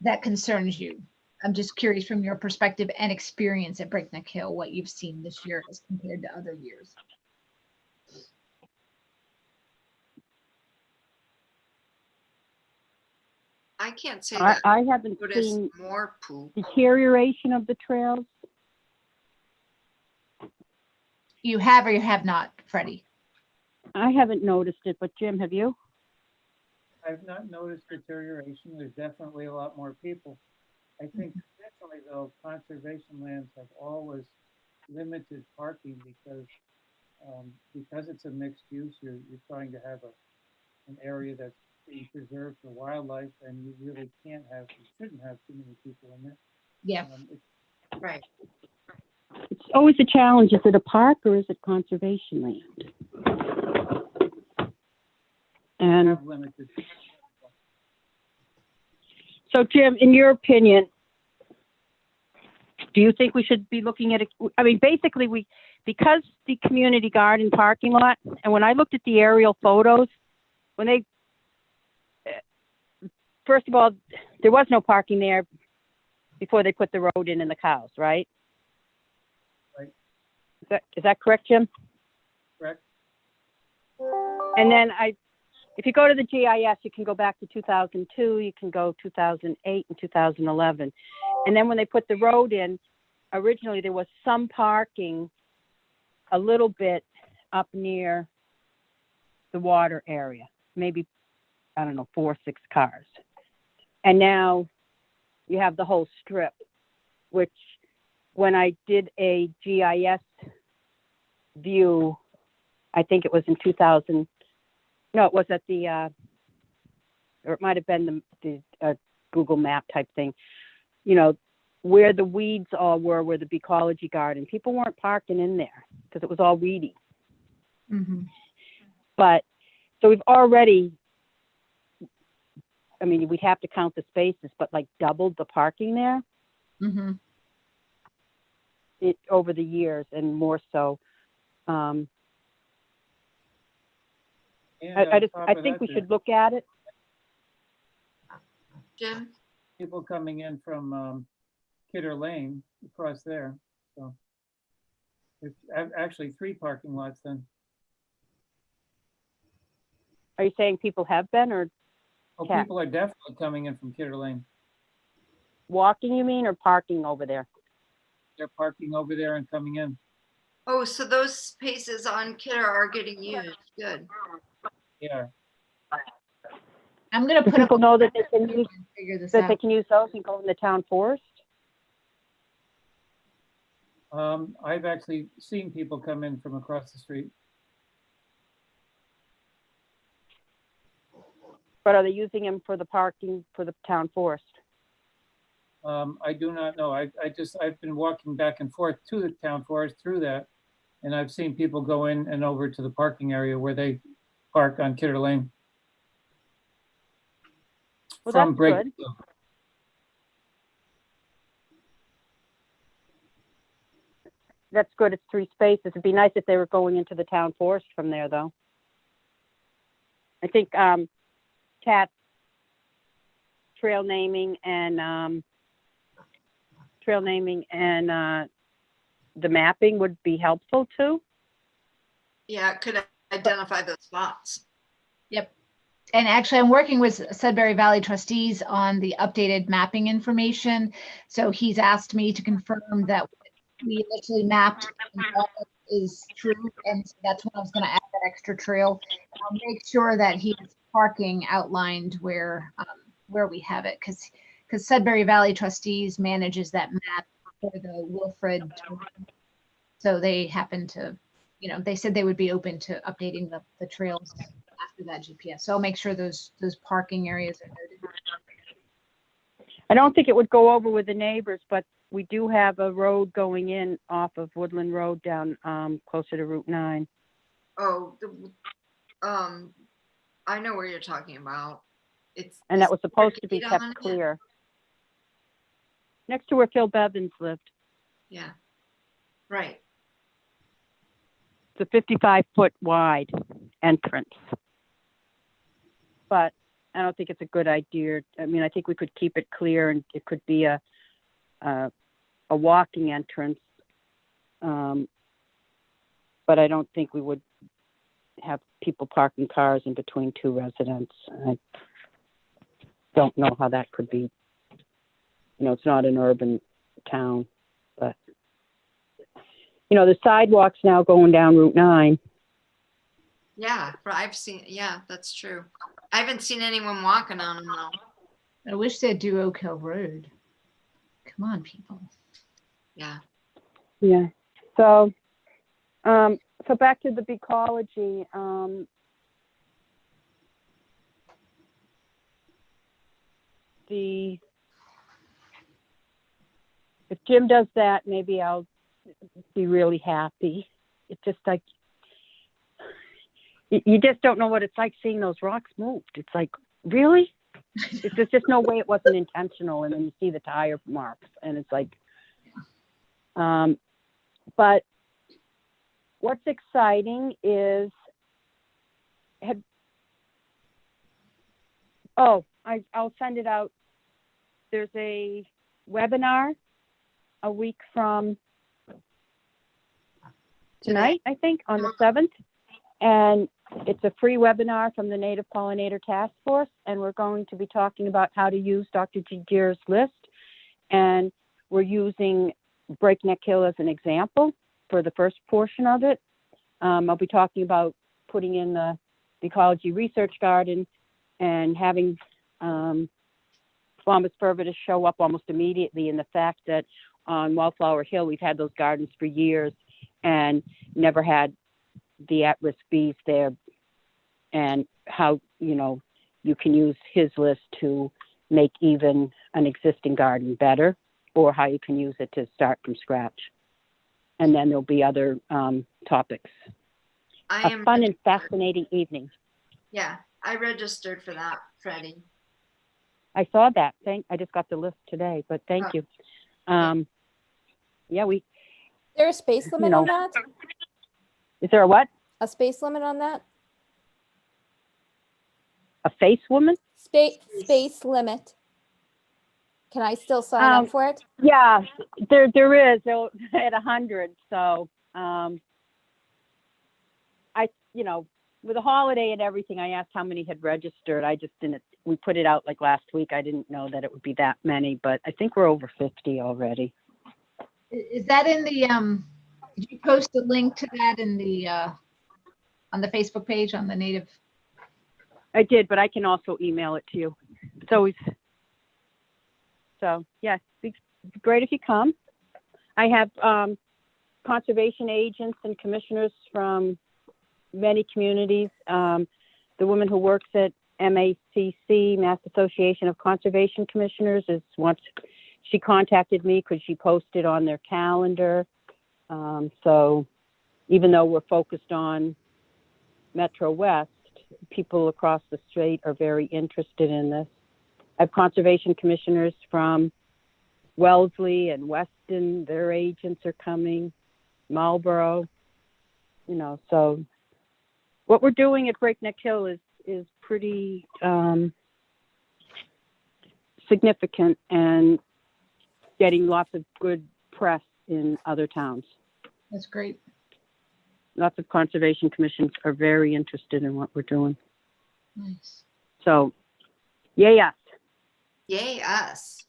that concerns you? I'm just curious from your perspective and experience at Breakneck Hill, what you've seen this year as compared to other years. I can't say that I haven't noticed seen more poop. deterioration of the trails. You have or you have not, Freddie? I haven't noticed it, but Jim, have you? I've not noticed deterioration. There's definitely a lot more people. I think traditionally though, conservation lands have always limited parking because it's a mixed use. You're trying to have an area that's being preserved for wildlife, and you really you shouldn't have too many people in there. Yeah. Right. It's always a challenge. Is it a park or is it conservation land? And Have limited. so, Jim, in your opinion, do you think we should be looking at it? I mean, basically, because the community garden parking lot, and when I looked at the aerial photos, first of all, there was no parking there before they put the road in and the cows, right? Right. Is that correct, Jim? Correct. And then if you go to the GIS, you can go back to 2002, you can go 2008 and 2011. And then when they put the road in, originally there was some parking a little bit up near the water area, maybe, I don't know, 4 or 6 cars. And now you have the whole strip, which when I did a GIS view, I think it was in 2000, no, it was at the, or it might have been the Google map type thing, you know, where the weeds all were the Ecology Garden. People weren't parking in there because it was all weedy. Mhm. But, so we've already, I mean, we'd have to count the spaces, but like doubled the parking there Mhm. over the years and more so. And I on top of think that, we there's should look at it. Jim? people coming in from Kidder Lane across there, so. There's actually 3 parking lots then. Are you saying people have been or Oh, Yeah. people are definitely coming in from Kidder Lane. walking, you mean, or parking over there? They're parking over there and coming in. Oh, so those spaces on Kidder are getting used. Good. Yeah, I'm gonna Do put up. people know that they can use, Figure this that they out. can use those and go in the town forest? I've actually seen people come in from across the street. But are they using them for the parking for the town forest? I do not know. I've been walking back and forth to the town forest through that. And I've seen people go in and over to the parking area where they park on Kidder Lane. Well, From that's Break. good. That's good. It's 3 spaces. It'd be nice if they were going into the town forest from there, though. I think Cat trail naming and the mapping would be helpful too. Yeah, it could identify those spots. Yep. And actually, I'm working with Sudbury Valley trustees on the updated mapping information. So he's asked me to confirm that what we initially mapped is true. And so that's when I was going to add that extra trail. I'll make sure that he's parking outlined where we have it, because Sudbury Valley trustees manages that map for the Wilfred. So they happen to, you know, they said they would be open to updating the trails after that GPS. So I'll make sure those parking areas are noted. I don't think it would go over with the neighbors, but we do have a road going in off of Woodland Road down closer to Route 9. Oh, I know where you're talking about. And that was supposed to be gate kept on it? clear. Next to where Phil Bevins lived. Yeah, right. It's a 55-foot wide entrance. But I don't think it's a good idea. I mean, I think we could keep it clear and it could be a walking entrance. But I don't think we would have people parking cars in between 2 residents. I don't know how that could be. You know, it's not an urban town, but you know, the sidewalks now going down Route 9. Yeah, I've seen, yeah, that's true. I haven't seen anyone walking on them though. I wish they'd do Oak Hill Road. Come on, people. Yeah. Yeah. So, so back to the ecology. If Jim does that, maybe I'll be really happy. It's just like, you just don't know what it's like seeing those rocks moved. It's like, really? There's just no way it wasn't intentional. And then you see the tire marks and it's like, but what's exciting is, I'll send it out. There's a webinar a week from tonight, I think, on the 7th. And It's a free webinar from the Native Pollinator Task Force, and we're going to be talking about how to use Dr. Jagir's list. And we're using Breakneck Hill as an example for the first portion of it. I'll be talking about putting in the ecology research garden and having Bombus fervidus show up almost immediately, in the fact that on Wallflower Hill, we've had those gardens for years and never had the at-risk bees there, and how, you can use his list to make even an existing garden better, or how you can use it to start from scratch. And then there'll be other topics. I A am, fun and fascinating evening. yeah, I registered for that, Freddie. I saw that. I just got the list today, but thank you. Yeah, Is there a space limit on that? Is there a what? A space limit on that? A face woman? Space limit. Can I still sign up for it? Yeah, there is at 100. So, with a holiday and everything, I asked how many had registered. I just didn't, we put it out like last week. I didn't know that it would be that many, but I think we're over 50 already. Is that in the, did you post a link to that in the, on the Facebook page on the Native? I did, but I can also email it to you. It's always, so yeah, it's great if you come. I have conservation agents and commissioners from many communities. The woman who works at MACC, Mass Association of Conservation Commissioners, she contacted me because she posted on their calendar. So even though we're focused on Metro West, people across the state are very interested in this. I have conservation commissioners from Wellesley and Weston, their agents are coming, Marlboro, so what we're doing at Breakneck Hill is pretty significant and getting lots of good press in other towns. That's great. Lots of conservation commissions are very interested in what we're doing. Nice. So, yay us. Yay, us.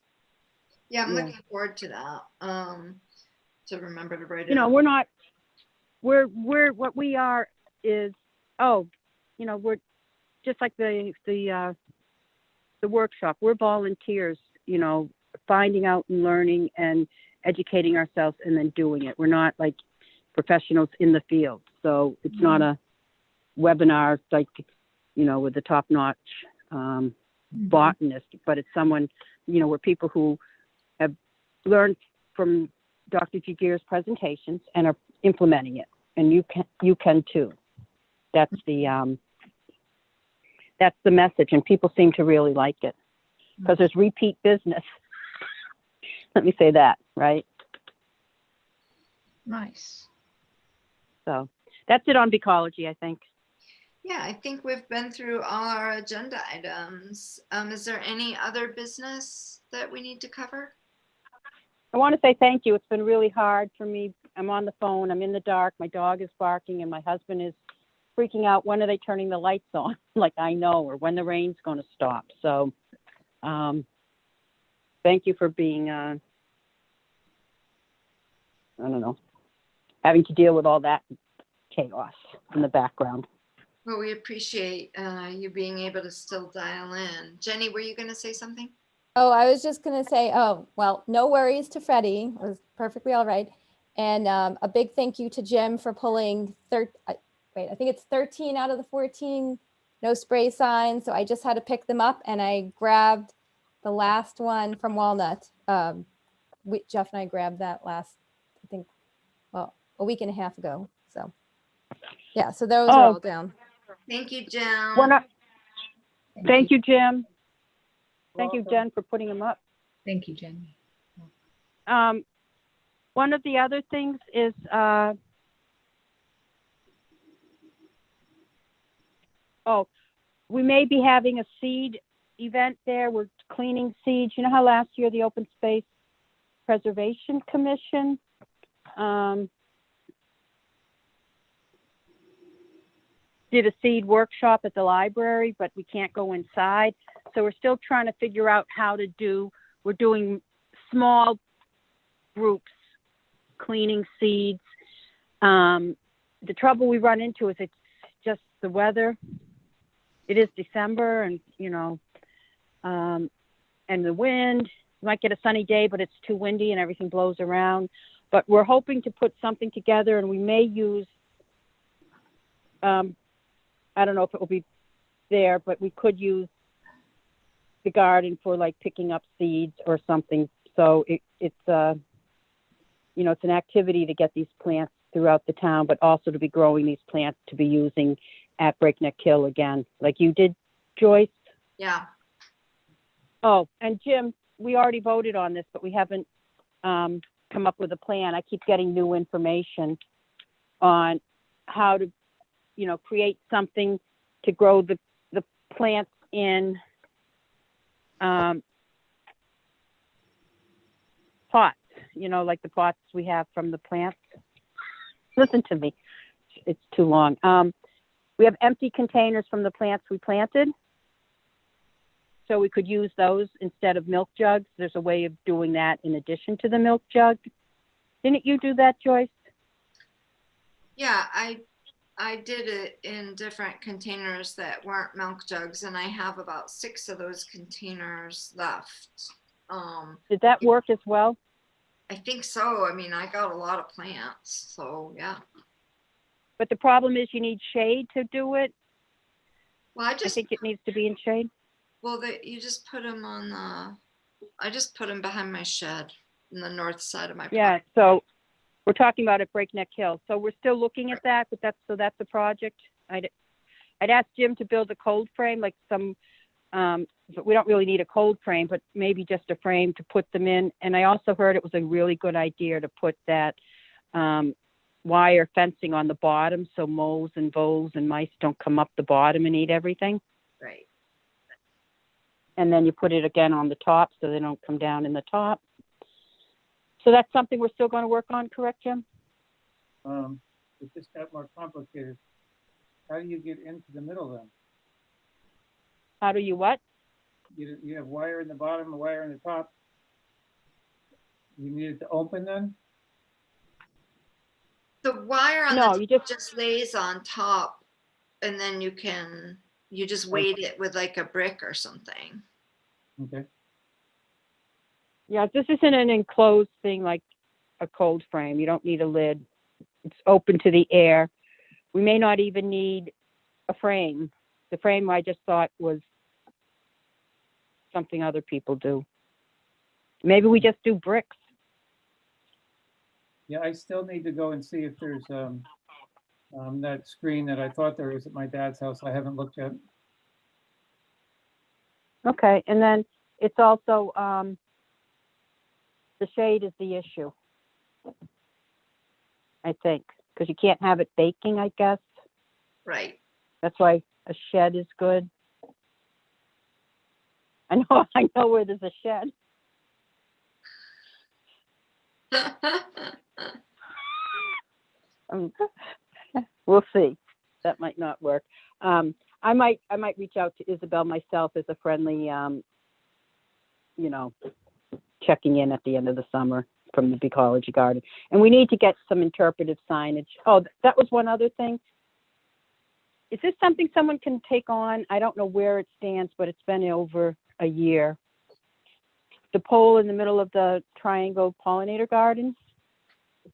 Yeah, I'm Yeah. looking forward to that. To remember to write it. We're what we are is, we're just like the workshop. We're volunteers, finding out and learning and educating ourselves and then doing it. We're not like professionals in the field. So it's not a webinar like, with the top-notch botanist, but it's someone, we're people who have learned from Dr. Jagir's presentations and are implementing it. And you can too. That's the message, and people seem to really like it because there's repeat business. Let me say that, right? Nice. So that's it on Ecology, I think. Yeah, I think we've been through all our agenda items. Is there any other business that we need to cover? I want to say thank you. It's been really hard for me. I'm on the phone. I'm in the dark. My dog is barking, and my husband is freaking out. When are they turning the lights on? Like I know, or when the rain's going to stop. So thank you for being, having to deal with all that chaos in the background. Well, we appreciate you being able to still dial in. Jenny, were you going to say something? Oh, I was just going to say, well, no worries to Freddie. It was perfectly all right. And a big thank you to Jim for pulling, I think it's 13 out of the 14 no spray signs. So I just had to pick them up, and I grabbed the last one from Walnut. Jeff and I grabbed that last, I think, a week and a half ago. So yeah, so those are all down. Thank you, Jim. Thank you, Jim. Thank you, Jen, for putting them up. Thank you, Jenny. One of the other things is we may be having a seed event there. We're cleaning seeds. You know how last year the Open Space Preservation Commission, did a seed workshop at the library, but we can't go inside. So we're still trying to figure out how to do, we're doing small groups, cleaning seeds. The trouble we run into is it's just the weather. It is December and, and the wind. You might get a sunny day, but it's too windy and everything blows around. But we're hoping to put something together, and we may use, I don't know if it will be there, but we could use the garden for like picking up seeds or something. So it's an activity to get these plants throughout the town, but also to be growing these plants to be using at Breakneck Hill again, like you did, Joyce. Yeah. Oh, and Jim, we already voted on this, but we haven't come up with a plan. I keep getting new information on how to, create something to grow the plants in pots, like the pots we have from the plants. Listen to me. It's too long. We have empty containers from the plants we planted. So we could use those instead of milk jugs. There's a way of doing that in addition to the milk jug. Didn't you do that, Joyce? Yeah, I did it in different containers that weren't milk jugs, and I have about 6 of those containers left. Did that work as well? I think so. I mean, I got a lot of plants, so yeah. But the problem is you need shade to do it. Well, I think it needs to be in shade. Well, you just put them on I just put them behind my shed in the north side of my Yeah, property. so we're talking about at Breakneck Hill. So we're still looking at that, but that's a project. I'd ask Jim to build a cold frame, like some, but we don't really need a cold frame, but maybe just a frame to put them in. And I also heard it was a really good idea to put that wire fencing on the bottom so moles and voles and mice don't come up the bottom and eat everything. Right. And then you put it again on the top so they don't come down in the top. So that's something we're still going to work on, correct, Jim? It just got more complicated. How do you get into the middle then? How do you what? You have wire in the bottom, a wire in the top. You need it to open then? The wire on No, the you top just lays on top, and then you just weight it with like a brick or something. Okay. Yeah, this isn't an enclosed thing like a cold frame. You don't need a lid. It's open to the air. We may not even need a frame. The frame I just thought was something other people do. Maybe we just do bricks. Yeah, I still need to go and see if there's that screen that I thought there was at my dad's house. I haven't looked yet. Okay, and then it's also the shade is the issue, I think, because you can't have it baking, I guess. Right. That's why a shed is good. I know where there's a shed. We'll see. That might not work. I might reach out to Isabel myself as a friendly, checking in at the end of the summer from the Ecology Garden. And we need to get some interpretive signage. Oh, that was one other thing. Is this something someone can take on? I don't know where it stands, but it's been over a year. The pole in the middle of the triangle pollinator garden.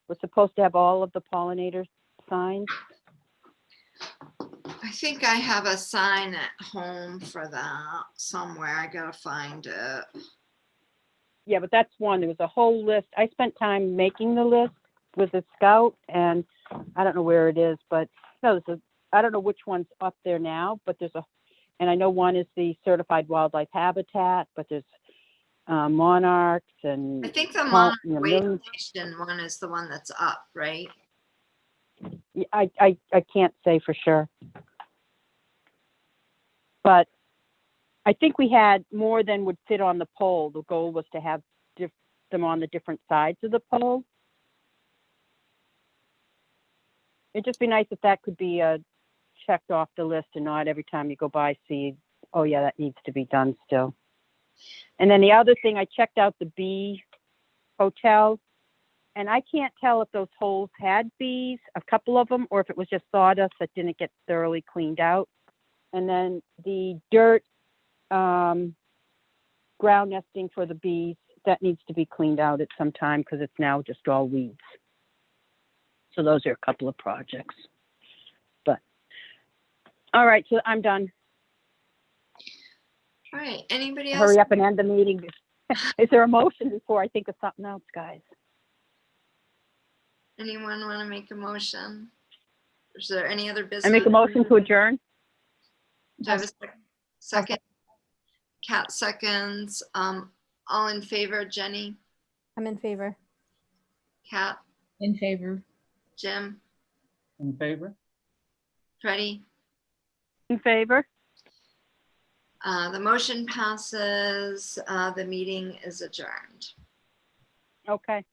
We're supposed to have all of the pollinator signs. I think I have a sign at home for that somewhere. I gotta find it. Yeah, but that's one. There was a whole list. I spent time making the list with a scout, and I don't know where it is, but no, I don't know which one's up there now, but and I know one is the certified wildlife habitat, but there's monarchs and I think the Monarch millions. Nation one is the one that's up, right? I can't say for sure, but I think we had more than would fit on the pole. The goal was to have them on the different sides of the pole. It'd just be nice if that could be a checked off the list and not every time you go by see, oh yeah, that needs to be done still. And then the other thing, I checked out the bee hotel, and I can't tell if those holes had bees, a couple of them, or if it was just sawdust that didn't get thoroughly cleaned out. And then the dirt ground nesting for the bees, that needs to be cleaned out at some time because it's now just all weeds. So those are a couple of projects. But, all right, so I'm done. All right, anybody else? Hurry up and end the meeting. Is there a motion before I think of something else, guys? Anyone want to make a motion? Is there any other business? I make a motion to adjourn. Do I have a second? Cat seconds. All in favor, Jenny, I'm in favor. Cat, In favor. Jim, In favor? Freddie? In favor? The motion passes. The meeting is adjourned. Okay.